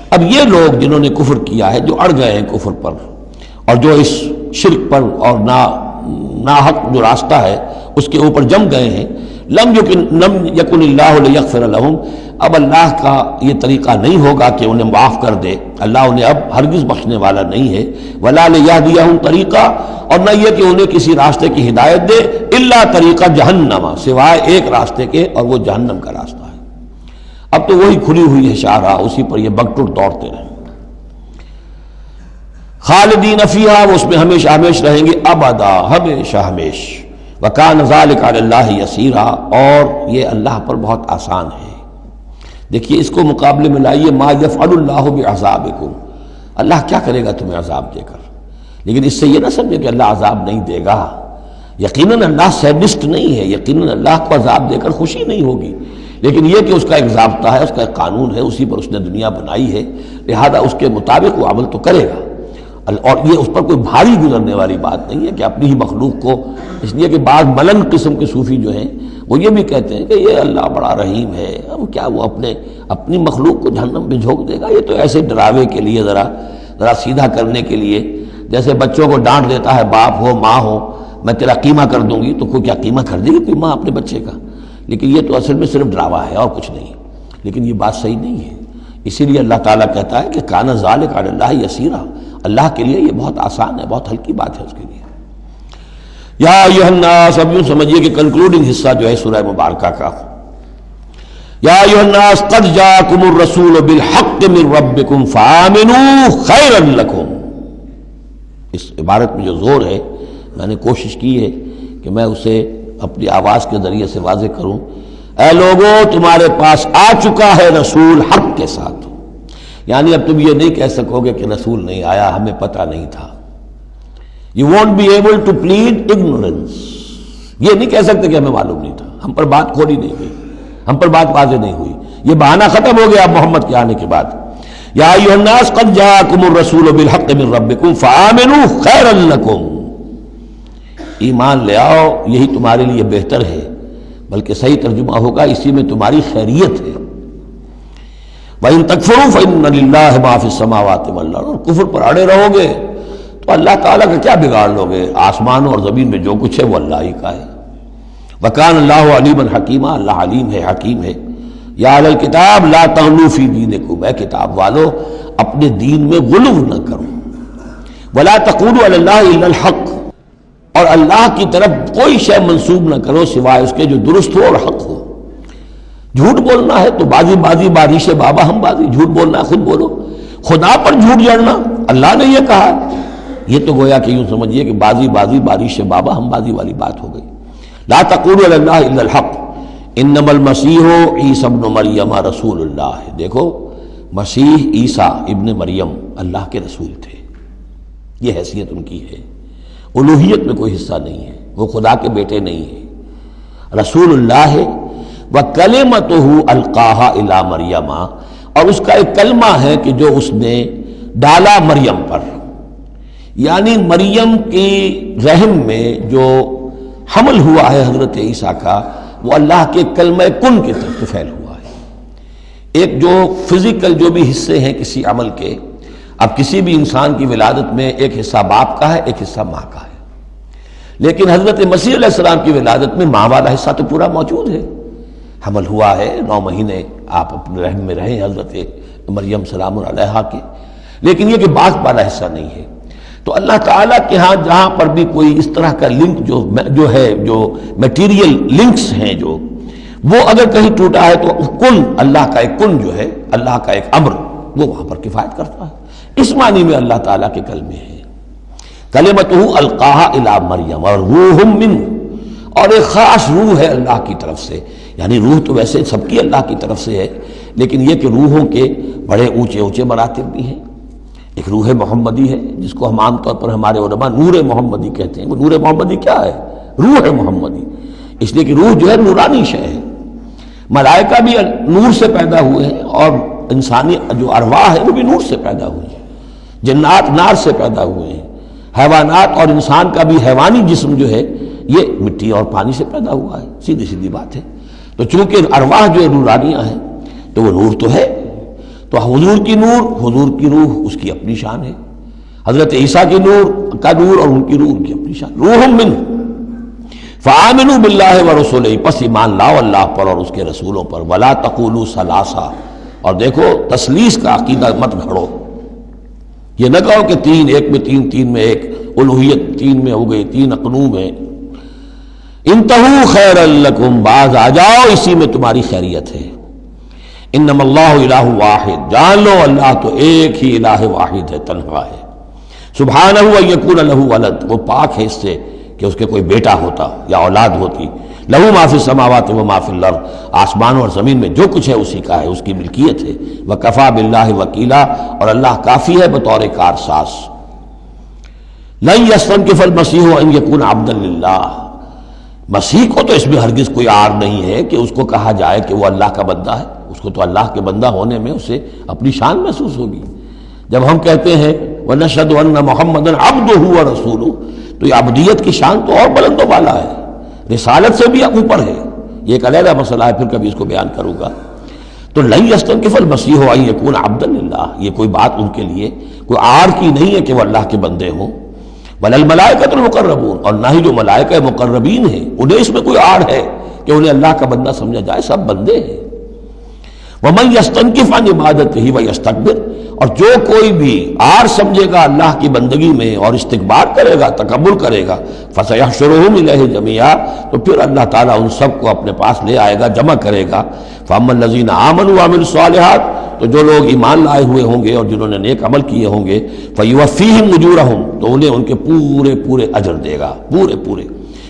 اب یہ لوگ جنہوں نے کفر کیا ہے، جو اڑ گئے ہیں کفر پر اور جو اس شرک پر اور ناحق جو راستہ ہے اس کے اوپر جم گئے ہیں، لم یکن اللہ لیغفر لهم، اب اللہ کا یہ طریقہ نہیں ہوگا کہ انہیں معاف کر دے، اللہ انہیں اب ہرگز بخشنے والا نہیں ہے۔ ولا لیہدیہم طریقہ، اور نہ یہ کہ انہیں کسی راستے کی ہدایت دے، الا طریقہ جہنم، سوائے ایک راستے کے، اور وہ جہنم کا راستہ ہے۔ اب تو وہی کھلی ہوئی ہے شاہراہ، اسی پر یہ بگٹر دوڑتے رہیں، خالدین فیہا، وہ اس میں ہمیشہ ہمیش رہیں گے، ابدا، ہمیشہ ہمیش۔ وکان ذلک علی اللہ یسیرا، اور یہ اللہ پر بہت آسان ہے۔ دیکھیے اس کو مقابلے میں لائیے، ما یفعل اللہ بعذابکم، اللہ کیا کرے گا تمہیں عذاب دے کر، لیکن اس سے یہ نہ سمجھے کہ اللہ عذاب نہیں دے گا۔ یقیناً اللہ سیڈسٹ نہیں ہے، یقیناً اللہ کو عذاب دے کر خوشی نہیں ہوگی، لیکن یہ کہ اس کا ایک ضابطہ ہے، اس کا ایک قانون ہے، اسی پر اس نے دنیا بنائی ہے، لہذا اس کے مطابق وہ عمل تو کرے گا۔ اور یہ اس پر کوئی بھاری گزرنے والی بات نہیں ہے کہ اپنی ہی مخلوق کو، اس لیے کہ بعض ملن قسم کے صوفی جو ہیں وہ یہ بھی کہتے ہیں کہ یہ اللہ بڑا رحیم ہے، اب کیا وہ اپنی مخلوق کو جہنم میں جھونک دے گا؟ یہ تو ایسے ڈراوے کے لیے، ذرا سیدھا کرنے کے لیے، جیسے بچوں کو ڈانٹ دیتا ہے باپ ہو ماں ہو، میں تیرا قیمہ کر دوں گی، تو کوئی کیا قیمہ کر دے گی کوئی ماں اپنے بچے کا؟ لیکن یہ تو اصل میں صرف ڈراوا ہے اور کچھ نہیں، لیکن یہ بات صحیح نہیں ہے۔ اسی لیے اللہ تعالیٰ کہتا ہے کہ کان ذالک علی اللہ یسیرا، اللہ کے لیے یہ بہت آسان ہے، بہت ہلکی بات ہے اس کے لیے۔ یا ایھا الناس، اب یوں سمجھیے کہ کنکلوڈنگ حصہ جو ہے سورہ مبارکہ کا، یا ایھا الناس قد جاءکم الرسول بالحق من ربکم فآمنوا خیرا لکم. اس عبارت میں جو زور ہے میں نے کوشش کی ہے کہ میں اسے اپنی آواز کے ذریعے سے واضح کروں. اے لوگوں تمہارے پاس آ چکا ہے رسول حق کے ساتھ، یعنی اب تم یہ نہیں کہہ سکو گے کہ رسول نہیں آیا ہمیں پتہ نہیں تھا. You won't be able to plead ignorance. یہ نہیں کہہ سکتے کہ ہمیں معلوم نہیں تھا، ہم پر بات کھولی نہیں گئی، ہم پر بات واضح نہیں ہوئی. یہ بہانہ ختم ہو گیا محمد کے آنے کے بعد. یا ایھا الناس قد جاءکم الرسول بالحق من ربکم فآمنوا خیرا لکم. ایمان لے آؤ یہی تمہارے لیے بہتر ہے، بلکہ صحیح ترجمہ ہوگا اسی میں تمہاری خیریت ہے. وَإِن تَكْفُرُوا فَإِنَّ لِلَّهِ مَا فِي السَّمَاوَاتِ وَالْأَرْضِ. اور کفر پر اڑے رہو گے تو اللہ تعالیٰ کا کیا بگاڑ لوگے؟ آسمانوں اور زمین میں جو کچھ ہے وہ اللہ ہی کا ہے. وَكَانَ اللَّهُ عَلِيمًا حَكِيمًا. اللہ علیم ہے حکیم ہے. یا اہل الکتاب لا تغلوا فی دینکم. اے کتاب والو اپنے دین میں غلو نہ کرو. ولا تقولوا علی اللہ الا الحق. اور اللہ کی طرف کوئی شے منسوب نہ کرو سوائے اس کے جو درست ہو اور حق ہو. جھوٹ بولنا ہے تو بازی بارش بابا ہم بازی. جھوٹ بولنا ہے خود بولو. خدا پر جھوٹ جڑنا اللہ نے یہ کہا، یہ تو گویا کہ یوں سمجھیے کہ بازی بارش بابا ہم بازی والی بات ہو گئی. لا تقولوا علی اللہ الا الحق انما المسیح عیسی ابن مریم رسول اللہ. دیکھو مسیح عیسیٰ ابن مریم اللہ کے رسول تھے، یہ حیثیت ان کی ہے. الوہیت میں کوئی حصہ نہیں ہے، وہ خدا کے بیٹے نہیں ہیں، رسول اللہ ہے. وَكَلِمَتُهُ أَلْقَاهَا إِلَىٰ مَرْيَمَ. اور اس کا ایک کلمہ ہے کہ جو اس نے ڈالا مریم پر، یعنی مریم کی رحم میں جو حمل ہوا ہے حضرت عیسیٰ کا وہ اللہ کے کلمہ کن کی طرف فعل ہوا ہے. ایک جو فزیکل جو بھی حصے ہیں کسی عمل کے، اب کسی بھی انسان کی ولادت میں ایک حصہ باپ کا ہے ایک حصہ ماں کا ہے، لیکن حضرت مسیح علیہ السلام کی ولادت میں ماں والا حصہ تو پورا موجود ہے. حمل ہوا ہے 9 مہینے آپ اپنے رحم میں رہیں حضرت مریم سلام علیہا کے، لیکن یہ کہ باپ والا حصہ نہیں ہے. تو اللہ تعالیٰ کے ہاں جہاں پر بھی کوئی اس طرح کا لنک جو ہے جو میٹیریل لنکس ہیں جو وہ اگر کہیں ٹوٹا ہے تو کن اللہ کا ایک کن جو ہے اللہ کا ایک امر وہ وہاں پر کفایت کرتا ہے. اس معنی میں اللہ تعالیٰ کے کلمے ہیں. کلمتہ القاہا الی مریم اور روح منہ. اور ایک خاص روح ہے اللہ کی طرف سے، یعنی روح تو ویسے سب کی اللہ کی طرف سے ہے، لیکن یہ کہ روحوں کے بڑے اونچے مراتب بھی ہیں. ایک روح محمدی ہے جس کو ہم عام طور پر ہمارے علماء نور محمدی کہتے ہیں. وہ نور محمدی کیا ہے؟ روح محمدی. اس لیے کہ روح جو ہے نورانی شے ہے. ملائکہ بھی نور سے پیدا ہوئے ہیں اور انسانی جو ارواح ہے وہ بھی نور سے پیدا ہوئی ہیں. جنات نار سے پیدا ہوئے ہیں. حیوانات اور انسان کا بھی حیوانی جسم جو ہے یہ مٹی اور پانی سے پیدا ہوا ہے. سیدھی بات ہے. تو چونکہ ارواح جو ہے نورانیہ ہیں تو وہ نور تو ہے. تو حضور کی نور، حضور کی روح اس کی اپنی شان ہے. حضرت عیسیٰ کی نور کا نور اور ان کی روح ان کی اپنی شان. روح منہ فآمنوا باللہ ورسولہ. پس ایمان لاؤ اللہ پر اور اس کے رسولوں پر. ولا تقولوا ثلاثہ. اور دیکھو تثلیث کا عقیدہ مت گھڑو. یہ نہ کہو کہ تین ایک میں تین میں ایک، الوہیت تین میں ہو گئی، تین اقنوم ہے. انتہوا خیرا لکم. باز آ جاؤ اسی میں تمہاری خیریت ہے. انما اللہ الہ واحد. جان لو اللہ تو ایک ہی الہ واحد ہے، تنہا ہے. سبحانہ ان یکون لہ ولد. وہ پاک ہے اس سے کہ اس کے کوئی بیٹا ہوتا یا اولاد ہوتی. لہ ما فی السماوات و ما فی الارض. آسمانوں اور زمین میں جو کچھ ہے اسی کا ہے، اس کی ملکیت ہے. وکفی باللہ وکیلا. اور اللہ کافی ہے بطور کارساز. لن یستنکف المسیح ان یکون عبدا للہ. مسیح کو تو اس میں ہرگز کوئی عار نہیں ہے کہ اس کو کہا جائے کہ وہ اللہ کا بندہ ہے. اس کو تو اللہ کے بندہ ہونے میں اسے اپنی شان محسوس ہوگی. جب ہم کہتے ہیں وَنَشْهَدُ أَنَّ مُحَمَّدًا عَبْدُهُ وَرَسُولُهُ تو یہ عبدیت کی شان تو اور بلند و بالا ہے، رسالت سے بھی اوپر ہے. یہ ایک علیحدہ مسئلہ ہے، پھر کبھی اس کو بیان کروں گا. تو لن یستنکف المسیح ان یکون عبدا للہ. یہ کوئی بات ان کے لیے کوئی عار کی نہیں ہے کہ وہ اللہ کے بندے ہوں. بل الملائکۃ المقربون. اور نہ ہی جو ملائکہ مقربین ہیں انہیں اس میں کوئی عار ہے کہ انہیں اللہ کا بندہ سمجھا جائے. سب بندے ہیں. وَمَن يَسْتَنْكِفْ عَنْ عِبَادَتِهِ وَيَسْتَكْبِرْ. اور جو کوئی بھی آر سمجھے گا اللہ کی بندگی میں اور استکبار کرے گا، تکبر کرے گا، فَسَيَحْشُرُهُمْ إِلَيْهِ جَمِيعًا، تو پھر اللہ تعالیٰ ان سب کو اپنے پاس لے آئے گا، جمع کرے گا۔ فَأَمَّا الَّذِينَ آمَنُوا وَعَمِلُوا الصَّالِحَاتِ، تو جو لوگ ایمان لائے ہوئے ہوں گے اور جنہوں نے نیک عمل کیے ہوں گے، فَيُوَفِّيهِمْ أُجُورَهُمْ، تو انہیں ان کے پورے پورے اجر دے گا، پورے پورے،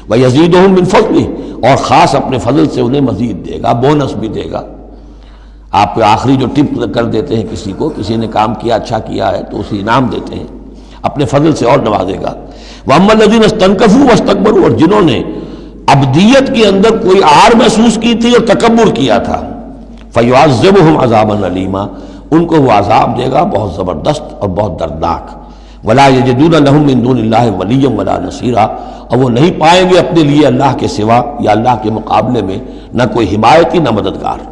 وَيَزِيدُهُمْ مِنْ فَضْلِهِ، اور خاص اپنے فضل سے انہیں مزید دے گا، بونس بھی دے گا۔ آپ کو آخری جو ٹپ کر دیتے ہیں کسی کو، کسی نے کام کیا اچھا کیا ہے تو اسے انعام دیتے ہیں، اپنے فضل سے اور نوازے گا۔ وَأَمَّا الَّذِينَ اسْتَنكَفُوا وَاسْتَكْبَرُوا، اور جنہوں نے عبدیت کے اندر کوئی آر محسوس کی تھی اور تکبر کیا تھا، فَيُعَذِّبُهُمْ عَذَابًا أَلِيمًا، ان کو وہ عذاب دے گا بہت زبردست اور بہت دردناک۔ وَلَا يَجِدُونَ لَهُم مِّن دُونِ اللَّهِ وَلِيًّا وَلَا نَصِيرًا، اور وہ نہیں پائیں گے اپنے لیے اللہ کے سوا یا اللہ کے مقابلے میں نہ کوئی حمایتی نہ مددگار۔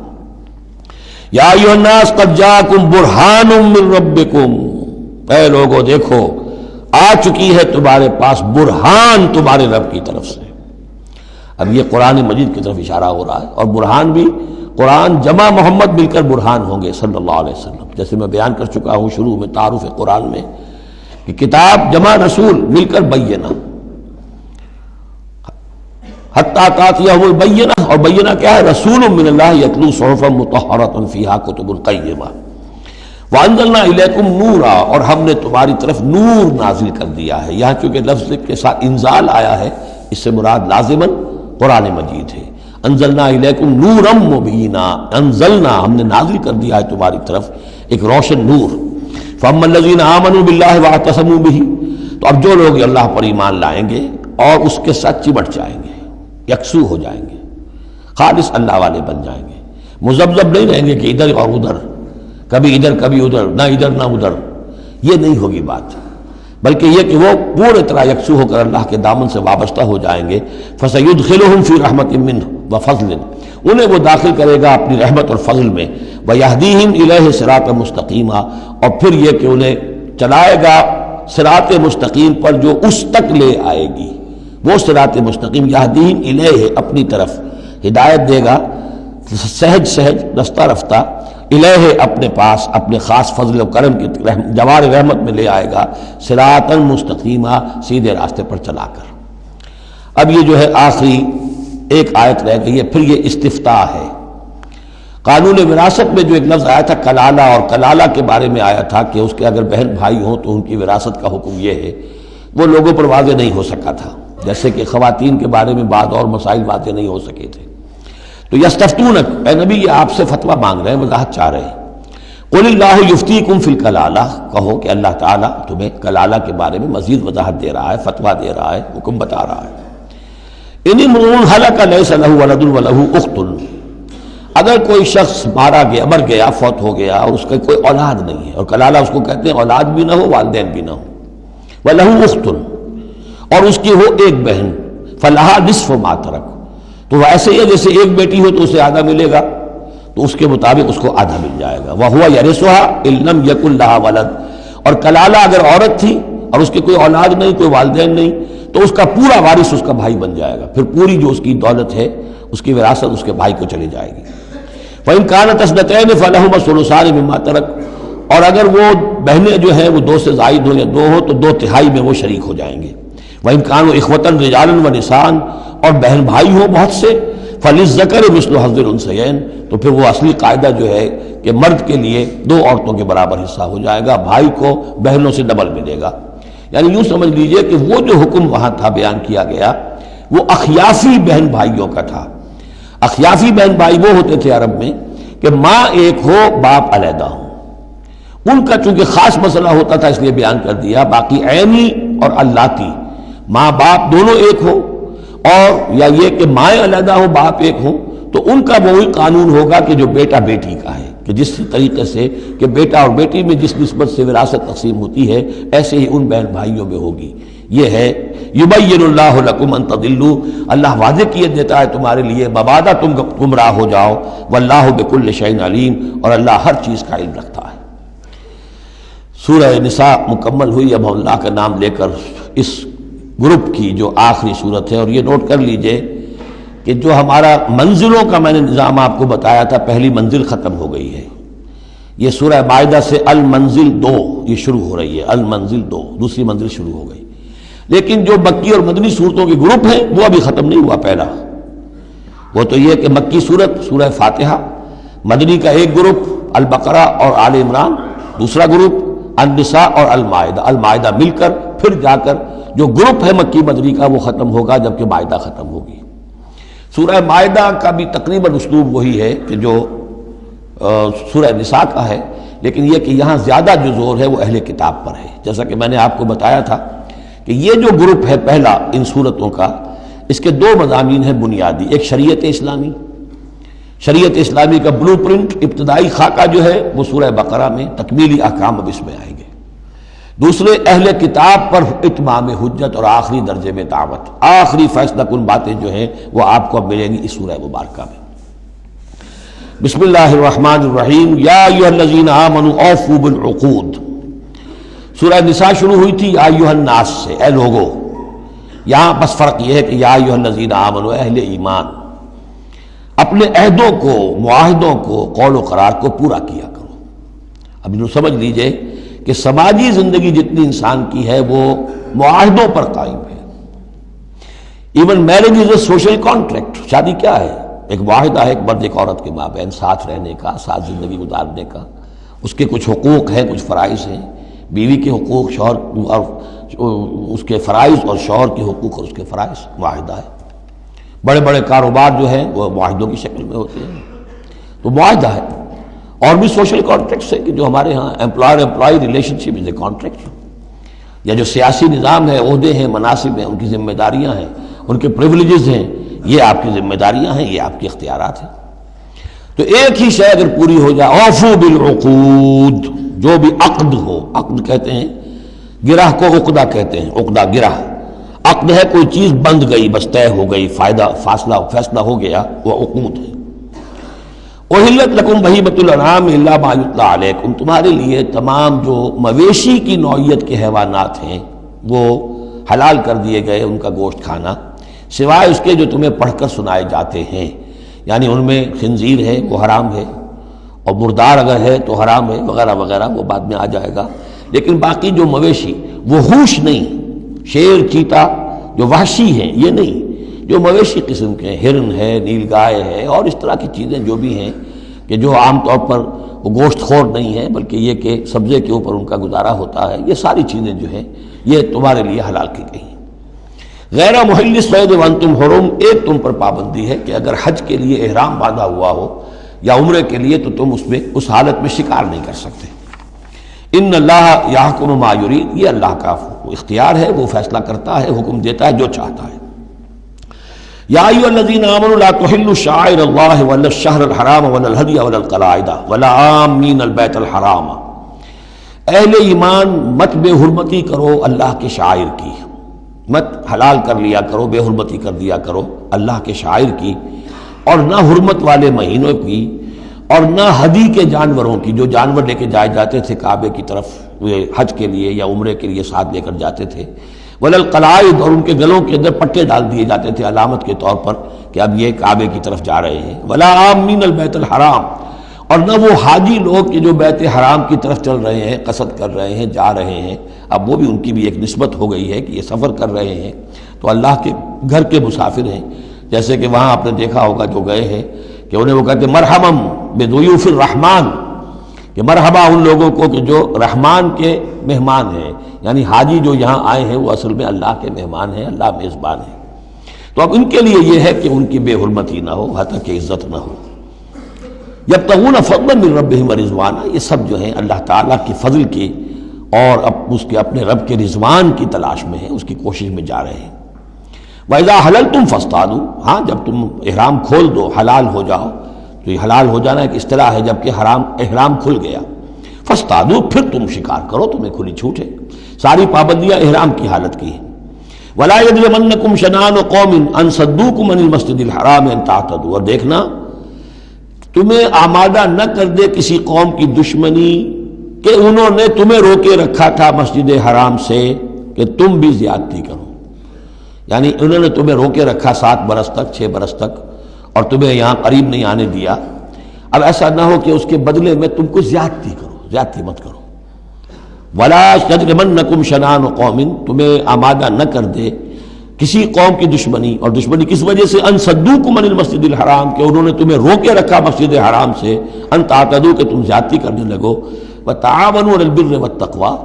یا ایھا الناس قد جاءکم برہان من ربکم، اے لوگو دیکھو آ چکی ہے تمہارے پاس برہان تمہارے رب کی طرف سے۔ اب یہ قرآن مجید کی طرف اشارہ ہو رہا ہے، اور برہان بھی قرآن جمع محمد مل کر برہان ہوں گے صلی اللہ علیہ وسلم، جیسے میں بیان کر چکا ہوں شروع میں تعارف قرآن میں کہ کتاب جمع رسول مل کر بینہ، حتیٰ تأتیہم البینہ، اور بینہ کیا ہے؟ رسول من اللہ یتلو صحفا مطہرۃ فیہا کتب قیمہ، وانزلنا الیکم نورا، اور ہم نے تمہاری طرف نور نازل کر دیا ہے۔ یہاں چونکہ لفظ کے ساتھ انزال آیا ہے، اس سے مراد لازماً قرآن مجید ہے۔ انزلنا الیکم نورا مبینا، انزلنا ہم نے نازل کر دیا ہے تمہاری طرف ایک روشن نور۔ فاما الذین آمنوا باللہ واعتصموا بہ، تو اب جو لوگ اللہ پر ایمان لائیں گے اور اس کے ساتھ چمٹ جائیں گے، یکسو ہو جائیں گے، خالص اللہ والے بن جائیں گے، مذبذب نہیں رہیں گے کہ ادھر اور ادھر، کبھی ادھر کبھی ادھر، نہ ادھر نہ ادھر، یہ نہیں ہوگی بات، بلکہ یہ کہ وہ پورے طرح یکسو ہو کر اللہ کے دامن سے وابستہ ہو جائیں گے۔ فَسَيُدْخِلُهُمْ فِي رَحْمَةٍ مِّنْهُ وَفَضْلٍ، انہیں وہ داخل کرے گا اپنی رحمت اور فضل میں، وَيَهْدِيهِمْ إِلَيْهِ صِرَاطًا مُسْتَقِيمًا، اور پھر یہ کہ انہیں چلائے گا صراط مستقیم پر جو اس تک لے آئے گی، وہ صراط مستقیم یہدیہم الیہ، اپنی طرف ہدایت دے گا سہج سہج رفتہ رفتہ، الہ اپنے پاس اپنے خاص فضل و کرم کی جوار رحمت میں لے آئے گا، صراطا مستقیما، سیدھے راستے پر چلا کر۔ اب یہ جو ہے آخری ایک آیت رہ گئی ہے، پھر یہ استفتاء ہے۔ قانون وراثت میں جو ایک لفظ آیا تھا کلالہ، اور کلالہ کے بارے میں آیا تھا کہ اس کے اگر بہن بھائی ہوں تو ان کی وراثت کا حکم یہ ہے، وہ لوگوں پر واضح نہیں ہو سکا تھا، جیسے کہ خواتین کے بارے میں بعض اور مسائل واضح نہیں ہو سکے تھے۔ تو یستفتونک، اے نبی یہ آپ سے فتویٰ مانگ رہے ہیں، وضاحت چاہ رہے ہیں۔ قل اللہ یفتیکم فی الکلالہ، کہو کہ اللہ تعالیٰ تمہیں کلالہ کے بارے میں مزید وضاحت دے رہا ہے، فتویٰ دے رہا ہے، حکم بتا رہا ہے۔ ان امرؤ ہلک لیس لہ ولد ولہ اخت، اگر کوئی شخص مر گیا، فوت ہو گیا اور اس کا کوئی اولاد نہیں ہے، اور کلالہ اس کو کہتے ہیں اولاد بھی نہ ہو والدین بھی نہ ہو، ولہ اخت، اور اس کی ہو ایک بہن، فلہا نصف ما ترک، تو ایسے ہی جیسے ایک بیٹی ہو تو اسے آدھا ملے گا، تو اس کے مطابق اس کو آدھا مل جائے گا۔ وَهُوَ يَرِثُهَا إِن لَّمْ يَكُن لَّهَا وَلَدٌ، اور کلالہ اگر عورت تھی اور اس کے کوئی اولاد نہیں، کوئی والدین نہیں، تو اس کا پورا وارث اس کا بھائی بن جائے گا، پھر پوری جو اس کی دولت ہے، اس کی وراثت اس کے بھائی کو چلی جائے گی۔ وَإِن كَانَتْ اثْنَتَيْنِ فَلَهُمَا الثُّلُثَانِ مِمَّا تَرَكَ، اور اگر وہ بہنیں جو ہیں وہ دو سے زائد ہو یا دو ہو تو 2/3 میں وہ شریک ہو جائیں گے۔ وَإِن كَانُوا إِخْوَةً رِجَالًا وَنِسَاءً، اور بہن بھائی ہوں بہت سے، فَلِلذَّكَرِ مِثْلُ حَظِّ الْأُنثَيَيْنِ، تو پھر وہ اصلی قاعدہ جو ہے کہ مرد کے لیے 2 عورتوں کے برابر حصہ ہو جائے گا، بھائی کو بہنوں سے ڈبل ملے گا۔ یعنی یوں سمجھ لیجئے کہ وہ جو حکم وہاں تھا بیان کیا گیا وہ اخیافی بہن بھائیوں کا تھا۔ اخیافی بہن بھائی وہ ہوتے تھے عرب میں کہ ماں ایک ہو باپ علیحدہ ہو، ان کا چونکہ خاص مسئلہ ہوتا تھا اس لیے بیان کر دیا۔ باقی عینی اور اللاتی، ماں باپ دونوں ایک ہو، اور یا یہ کہ مائیں علیحدہ ہو باپ ایک ہو، تو ان کا وہی قانون ہوگا کہ جو بیٹا بیٹی کا ہے، کہ جس طریقے سے کہ بیٹا اور بیٹی میں جس نسبت سے وراثت تقسیم ہوتی ہے ایسے ہی ان بہن بھائیوں میں ہوگی۔ یہ ہے یبین اللہ لکم ان تضلوا، اللہ واضح کیے دیتا ہے تمہارے لیے مبادا تم گمراہ ہو جاؤ، واللہ بکل شیء علیم، اور اللہ ہر چیز کا علم رکھتا ہے۔ سورہ نساء مکمل ہوئی، اب اللہ کا نام لے کر اس گروپ کی جو آخری صورت ہے۔ اور یہ نوٹ کر لیجئے کہ جو ہمارا منزلوں کا میں نے نظام آپ کو بتایا تھا، پہلی منزل ختم ہو گئی ہے، یہ سورہ مائدہ سے المنزل 2 یہ شروع ہو رہی ہے، المنزل 2 دوسری منزل شروع ہو گئی. لیکن جو مکی اور مدنی صورتوں کے گروپ ہیں وہ ابھی ختم نہیں ہوا. پہلا وہ تو یہ کہ مکی صورت سورہ فاتحہ، مدنی کا ایک گروپ البقرہ اور آل عمران، دوسرا گروپ النساء اور المائدہ. المائدہ مل کر پھر جا کر جو گروپ ہے مکی مدنی کا وہ ختم ہوگا جبکہ مائدہ ختم ہوگی. سورہ مائدہ کا بھی تقریباً اسلوب وہی ہے کہ جو سورہ نساء کا ہے، لیکن یہ کہ یہاں زیادہ جو زور ہے وہ اہل کتاب پر ہے. جیسا کہ میں نے آپ کو بتایا تھا کہ یہ جو گروپ ہے پہلا ان صورتوں کا، اس کے 2 مضامین ہیں بنیادی. ایک شریعت اسلامی، شریعت اسلامی کا بلو پرنٹ ابتدائی خاکہ جو ہے وہ سورہ بقرہ میں، تکمیلی احکام اب اس میں آئیں گے. دوسرے اہل کتاب پر اتمام حجت اور آخری درجے میں دعوت، آخری فیصلہ کن باتیں جو ہیں وہ آپ کو اب ملیں گی اس سورہ مبارکہ میں. بسم اللہ الرحمن الرحیم. یا ایھا الذین آمنوا اوفوا بالعقود. سورہ نساء شروع ہوئی تھی یا ایھا الناس سے، اے لوگو. یہاں بس فرق یہ ہے کہ یا ایھا الذین آمنوا، اہل ایمان، اپنے عہدوں کو، معاہدوں کو، قول و قرار کو پورا کیا کرو. اب انہوں سمجھ لیجئے کہ سماجی زندگی جتنی انسان کی ہے وہ معاہدوں پر قائم ہے. Even marriage is a social contract. شادی کیا ہے؟ ایک معاہدہ ہے ایک مرد ایک عورت کے مابین ساتھ رہنے کا، ساتھ زندگی گزارنے کا. اس کے کچھ حقوق ہیں، کچھ فرائض ہیں. بیوی کے حقوق، شوہر اور اس کے فرائض، اور شوہر کے حقوق اور اس کے فرائض. معاہدہ ہے. بڑے بڑے کاروبار جو ہیں وہ معاہدوں کی شکل میں ہوتے ہیں، تو معاہدہ ہے. اور بھی سوشل کانٹریکٹس ہیں کہ جو ہمارے ہاں employer employee relationship is a contract. یا جو سیاسی نظام ہے، عہدے ہیں، مناصب ہیں، ان کی ذمہ داریاں ہیں، ان کے پریولیجز ہیں، یہ آپ کی ذمہ داریاں ہیں، یہ آپ کے اختیارات ہیں. تو ایک ہی شے اگر پوری ہو جائے، اوفوا بالعقود، جو بھی عقد ہو. عقد کہتے ہیں گرہ کو، عقدہ کہتے ہیں، عقدہ گرہ. عقد ہے کوئی چیز بند گئی، بس طے ہو گئی، فیصلہ ہو گیا، وہ عقود ہے. احلت لکم بہیمۃ الانعام الا ما یتلی علیکم. تمہارے لیے تمام جو مویشی کی نوعیت کے حیوانات ہیں وہ حلال کر دیے گئے، ان کا گوشت کھانا، سوائے اس کے جو تمہیں پڑھ کر سنائے جاتے ہیں. یعنی ان میں خنزیر ہے وہ حرام ہے، اور مردار اگر ہے تو حرام ہے، وغیرہ وغیرہ، وہ بعد میں آ جائے گا. لیکن باقی جو مویشی وہ ہوش نہیں، شیر چیتا جو وحشی ہیں یہ نہیں، جو مویشی قسم کے ہیں، ہرن ہے، نیل گائے ہے، اور اس طرح کی چیزیں جو بھی ہیں کہ جو عام طور پر وہ گوشت خور نہیں ہے بلکہ یہ کہ سبزے کے اوپر ان کا گزارا ہوتا ہے، یہ ساری چیزیں جو ہیں یہ تمہارے لیے حلال کی گئی. غیر محل الصید وانتم حرم. ایک تم پر پابندی ہے کہ اگر حج کے لیے احرام باندھا ہوا ہو یا عمرے کے لیے تو تم اس حالت میں شکار نہیں کر سکتے. ان اللہ یحکم ما یرید. یہ اللہ کا اختیار ہے، وہ فیصلہ کرتا ہے، حکم دیتا ہے جو چاہتا ہے. یا ایھا الذین آمنوا لا تحلوا شعائر اللہ ولا الشہر الحرام ولا الہدی ولا القلائد ولا عامین البیت الحرام. اہل ایمان مت بے حرمتی کرو اللہ کے شعائر کی، مت حلال کر لیا کرو، بے حرمتی کر دیا کرو اللہ کے شعائر کی، اور نہ حرمت والے مہینوں کی، اور نہ ہدی کے جانوروں کی، جو جانور لے کے جائے جاتے تھے کعبے کی طرف حج کے لیے یا عمرے کے لیے ساتھ لے کر جاتے تھے. ولا القلائد. اور ان کے گلوں کے اندر پٹے ڈال دیے جاتے تھے علامت کے طور پر کہ اب یہ کعبے کی طرف جا رہے ہیں. ولا عامین البیت الحرام. اور نہ وہ حاجی لوگ کہ جو بیت حرام کی طرف چل رہے ہیں، قصد کر رہے ہیں، جا رہے ہیں. اب وہ بھی ان کی بھی ایک نسبت ہو گئی ہے کہ یہ سفر کر رہے ہیں تو اللہ کے گھر کے مسافر ہیں. جیسے کہ وہاں آپ نے دیکھا ہوگا جو گئے ہیں کہ انہیں وہ کہتے ہیں مرحبا بضیوف الرحمن، کہ مرحبا ان لوگوں کو کہ جو رحمان کے مہمان ہیں. یعنی حاجی جو یہاں آئے ہیں وہ اصل میں اللہ کے مہمان ہیں، اللہ میزبان ہے. تو اب ان کے لیے یہ ہے کہ ان کی بے حرمتی نہ ہو، حتیٰ کہ عزت نہ ہو. یبتغون فضلا من ربہم ورضوانا. یہ سب جو ہیں اللہ تعالیٰ کی فضل کی اور اس کے اپنے رب کے رضوان کی تلاش میں ہیں، اس کی کوشش میں جا رہے ہیں. وَإِذَا حَلَلْتُمْ فَاصْطَادُوا. ہاں جب تم احرام کھول دو، حلال ہو جاؤ. تو یہ حلال ہو جانا ایک اصطلاح ہے جب کہ احرام کھل گیا. فَاصْطَادُوا. پھر تم شکار کرو، تمہیں کھلی چھوٹ ہے. ساری پابندیاں احرام کی حالت کی ہیں. وَلَا يَجْرِمَنَّكُمْ شَنَآنُ قَوْمٍ أَن صَدُّوكُمْ عَنِ الْمَسْجِدِ الْحَرَامِ أَن تَعْتَدُوا. اور دیکھنا تمہیں آمادہ نہ کر دے کسی قوم کی دشمنی کہ انہوں نے تمہیں روکے رکھا تھا مسجد حرام سے کہ تم بھی زیادتی کرو. یعنی انہوں نے تمہیں روکے رکھا 7 برس تک، 6 برس تک، اور تمہیں یہاں قریب نہیں آنے دیا. اب ایسا نہ ہو کہ اس کے بدلے میں تم کو زیادتی کرو، زیادتی مت کرو۔ ولا یجرمنکم شنآن قوم، تمہیں آمادہ نہ کر دے کسی قوم کی دشمنی، اور دشمنی کس وجہ سے؟ ان صدوکم عن المسجد الحرام، کہ انہوں نے تمہیں روکے رکھا مسجد حرام سے، ان تعتدوا، کہ تم زیادتی کرنے لگو، وتعاونوا علی البر والتقوی،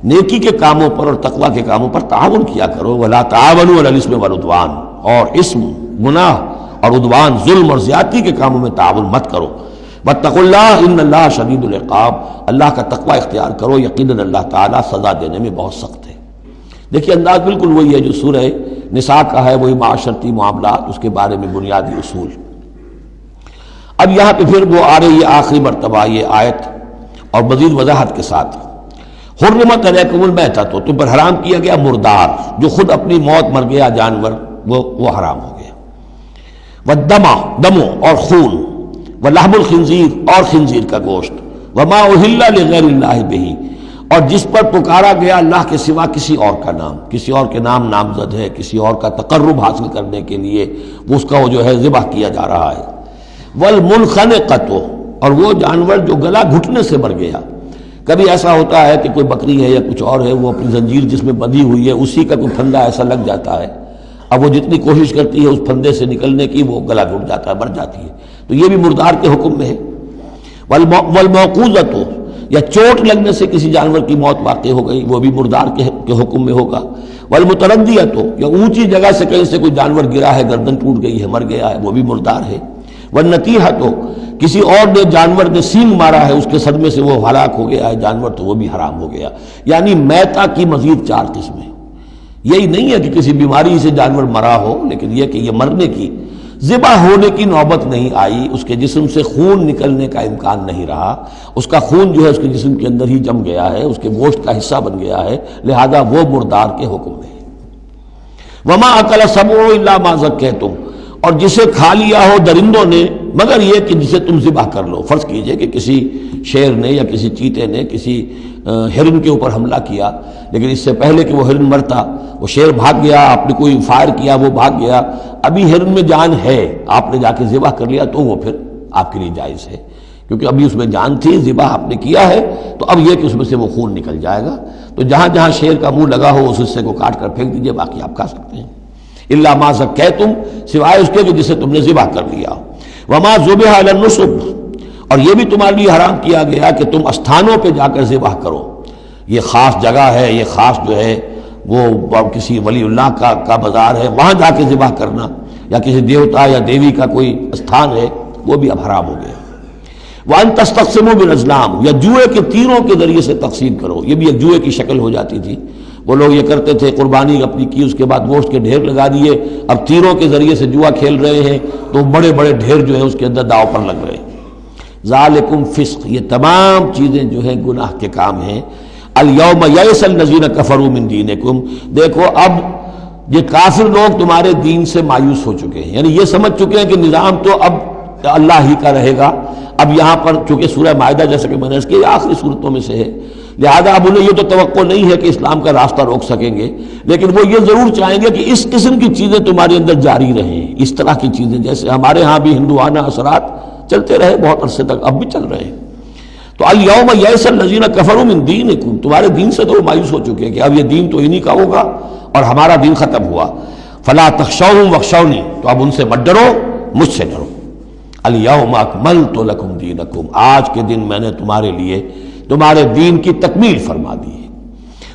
نیکی کے کاموں پر اور تقوی کے کاموں پر تعاون کیا کرو، ولا تعاونوا علی الاثم والعدوان، اور اسم، گناہ اور عدوان، ظلم اور زیادتی کے کاموں میں تعاون مت کرو، واتقوا اللہ ان اللہ شدید العقاب، اللہ کا تقوی اختیار کرو، یقیناً اللہ تعالیٰ سزا دینے میں بہت سخت ہے۔ دیکھیے انداز بالکل وہی ہے جو سورہ نساء کا ہے، وہی معاشرتی معاملات، اس کے بارے میں بنیادی اصول۔ اب یہاں پہ پھر وہ آ رہی ہے آخری مرتبہ یہ آیت، اور مزید وضاحت کے ساتھ، حرمت علیکم المیتۃ، تم پر حرام کیا گیا مردار، جو خود اپنی موت مر گیا جانور، وہ حرام ہو گیا، والدم، دم اور خون، ولحم الخنزیر، اور خنزیر کا گوشت، وما اہل لغیر اللہ بہ، اور جس پر پکارا گیا اللہ کے سوا کسی اور کا نام، کسی اور کے نام نامزد ہے، کسی اور کا تقرب حاصل کرنے کے لیے وہ اس کا وہ جو ہے ذبح کیا جا رہا ہے، والمنخنقۃ، اور وہ جانور جو گلا گھٹنے سے مر گیا۔ کبھی ایسا ہوتا ہے کہ کوئی بکری ہے یا کچھ اور ہے، وہ اپنی زنجیر جس میں بندھی ہوئی ہے اسی کا کوئی پھندا ایسا لگ جاتا ہے، اب وہ جتنی کوشش کرتی ہے اس پھندے سے نکلنے کی، وہ گلا گھٹ جاتا ہے، مر جاتی ہے، تو یہ بھی مردار کے حکم میں ہے۔ والموقوذۃ، یا چوٹ لگنے سے کسی جانور کی موت واقع ہو گئی، وہ بھی مردار کے حکم میں ہوگا۔ والمتردیۃ، یا اونچی جگہ سے کہیں سے کوئی جانور گرا ہے، گردن ٹوٹ گئی ہے، مر گیا ہے، وہ بھی مردار ہے۔ والنطیحۃ، کسی اور نے جانور نے سینگ مارا ہے، اس کے صدمے سے وہ ہلاک ہو گیا ہے جانور، تو وہ بھی حرام ہو گیا۔ یعنی میتہ کی مزید 4 قسمیں، یہی نہیں ہے کہ کسی بیماری سے جانور مرا ہو، لیکن یہ کہ یہ مرنے کی، ذبح ہونے کی نوبت نہیں آئی، اس کے جسم سے خون نکلنے کا امکان نہیں رہا، اس کا خون جو ہے اس کے جسم کے اندر ہی جم گیا ہے، اس کے گوشت کا حصہ بن گیا ہے، لہذا وہ مردار کے حکم میں ہے۔ وما اکل السبع الا ما ذکیتم، اور جسے کھا لیا ہو درندوں نے مگر یہ کہ جسے تم ذبح کر لو۔ فرض کیجئے کہ کسی شیر نے یا کسی چیتے نے کسی ہرن کے اوپر حملہ کیا، لیکن اس سے پہلے کہ وہ ہرن مرتا وہ شیر بھاگ گیا، آپ نے کوئی فائر کیا وہ بھاگ گیا، ابھی ہرن میں جان ہے، آپ نے جا کے ذبح کر لیا، تو وہ پھر آپ کے لیے جائز ہے، کیونکہ ابھی اس میں جان تھی، ذبح آپ نے کیا ہے، تو اب یہ کہ اس میں سے وہ خون نکل جائے گا، تو جہاں جہاں شیر کا منہ لگا ہو اس حصے کو کاٹ کر پھینک دیجئے، باقی آپ کھا سکتے ہیں۔ الا ما ذکیتم، سوائے اس کے کہ جسے تم نے ذبح کر لیا۔ وما ذبح علی النصب، اور یہ بھی تمہارے لیے حرام کیا گیا کہ تم استھانوں پہ جا کر ذبح کرو، یہ خاص جگہ ہے، یہ خاص جو ہے وہ کسی ولی اللہ کا بازار ہے، وہاں جا کے ذبح کرنا، یا کسی دیوتا یا دیوی کا کوئی استھان ہے، وہ بھی اب حرام ہو گیا۔ وَأَن تَسْتَقْسِمُوا بِالْأَزْلَامِ، یا جوئے کے تیروں کے ذریعے سے تقسیم کرو، یہ بھی ایک جوئے کی شکل ہو جاتی تھی، وہ لوگ یہ کرتے تھے، قربانی اپنی کی، اس کے بعد گوشت کے ڈھیر لگا دیے، اب تیروں کے ذریعے سے جوا کھیل رہے ہیں، تو بڑے بڑے ڈھیر جو ہیں اس کے اندر داؤ پر لگ رہے ہیں۔ ذالکم فسق، یہ تمام چیزیں جو ہیں گناہ کے کام ہیں۔ الیوم یئس الذین کفروا من دینکم، دیکھو اب یہ کافر لوگ تمہارے دین سے مایوس ہو چکے ہیں، یعنی یہ سمجھ چکے ہیں کہ نظام تو اب اللہ ہی کا رہے گا۔ اب یہاں پر چونکہ سورہ مائدہ جیسا کہ میں نے اس کی آخری صورتوں میں سے ہے، لہذا اب انہیں یہ تو توقع نہیں ہے کہ اسلام کا راستہ روک سکیں گے، لیکن وہ یہ ضرور چاہیں گے کہ اس قسم کی چیزیں تمہارے اندر جاری رہیں، اس طرح کی چیزیں جیسے ہمارے ہاں بھی ہندوانہ اثرات چلتے رہے بہت عرصے تک، اب بھی چل رہے ہیں۔ تو الیوم یئس الذین کفروا من دینکم، تمہارے دین سے تو وہ مایوس ہو چکے ہیں کہ اب یہ دین تو انہی کا ہوگا اور ہمارا دین ختم ہوا۔ فلا تخشوہم واخشونی، تو اب ان سے مت ڈرو، مجھ سے ڈرو۔ الیوم اکملت لکم دینکم، آج کے دن میں نے تمہارے لیے تمہارے دین کی تکمیل فرما دی ہے۔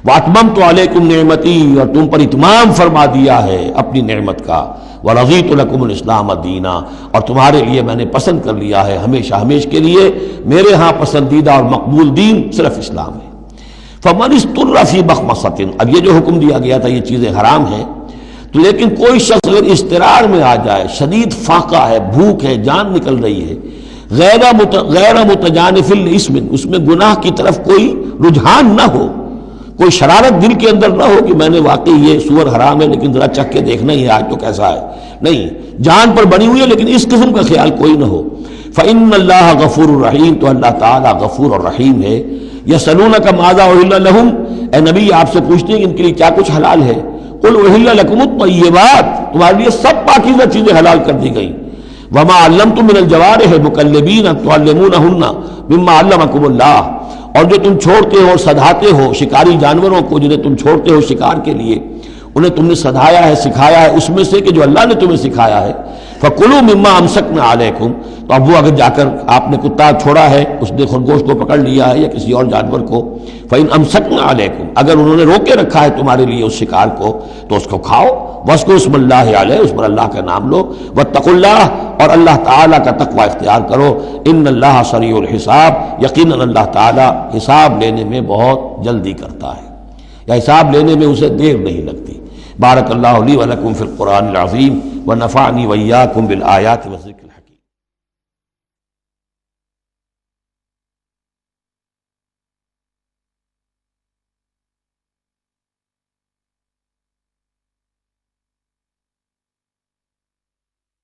واتممت علیکم نعمتی، اور تم پر اتمام فرما دیا ہے اپنی نعمت کا۔ ورضیت لکم الاسلام دینا، اور تمہارے لیے میں نے پسند کر لیا ہے ہمیشہ ہمیشہ کے لیے میرے ہاں پسندیدہ اور مقبول دین صرف اسلام ہے۔ فمن اضطر فی مخمصۃ، اب یہ جو حکم دیا گیا تھا یہ چیزیں حرام ہیں، تو لیکن کوئی شخص اگر اضطرار میں آ جائے، شدید فاقہ ہے، بھوک ہے، جان نکل رہی ہے، غیر متجانف لاسم، اس میں گناہ کی طرف کوئی رجحان نہ ہو، کوئی شرارت دل کے اندر نہ ہو کہ میں نے واقعی یہ سور حرام ہے لیکن ذرا چکھ کے دیکھنا ہی ہے آج تو کیسا ہے، نہیں، جان پر بنی ہوئی ہے لیکن اس قسم کا خیال کوئی نہ ہو۔ فإن اللہ غفور الرحیم، تو اللہ تعالیٰ غفور اور رحیم ہے۔ یسألونک ماذا أحل لهم، اے نبی آپ سے پوچھتے ہیں کہ ان کے لیے کیا کچھ حلال ہے۔ قل أحل لكم الطیبات، تمہارے لیے سب پاکیزہ چیزیں حلال کر دی گئیں۔ وما علمتم من الجوارح مکلبین تعلمونہن مما علمکم اللہ، اور جو تم چھوڑتے ہو سدھاتے ہو شکاری جانوروں کو، جنہیں تم چھوڑتے ہو شکار کے لیے، انہیں تم نے سدھایا ہے سکھایا ہے اس میں سے کہ جو اللہ نے تمہیں سکھایا ہے۔ فَكُلُوا مِمَّا أَمْسَكْنَا عَلَيْكُمْ، تو اب وہ اگر جا کر آپ نے کتا چھوڑا ہے، اس نے خرگوش کو پکڑ لیا ہے یا کسی اور جانور کو، فَإِنْ أَمْسَكْنَا عَلَيْكُمْ، اگر انہوں نے روکے رکھا ہے تمہارے لیے اس شکار کو تو اس کو کھاؤ، وَاذْكُرُوا اسْمَ اللَّهِ عَلَيْهِ، اس پر اللہ کا نام لو، وَاتَّقُوا اللَّهَ، اور اللہ تعالیٰ کا تقوی اختیار کرو، إِنَّ اللَّهَ سَرِيعُ الْحِسَابِ، یقیناً اللہ تعالیٰ حساب لینے میں بہت جلدی کرتا ہے، یا حساب لینے میں اسے دیر نہیں لگتی۔ بارک اللہ لی ولکم فی القرآن العظیم ونفعنی وإیاکم بالآیات والذکر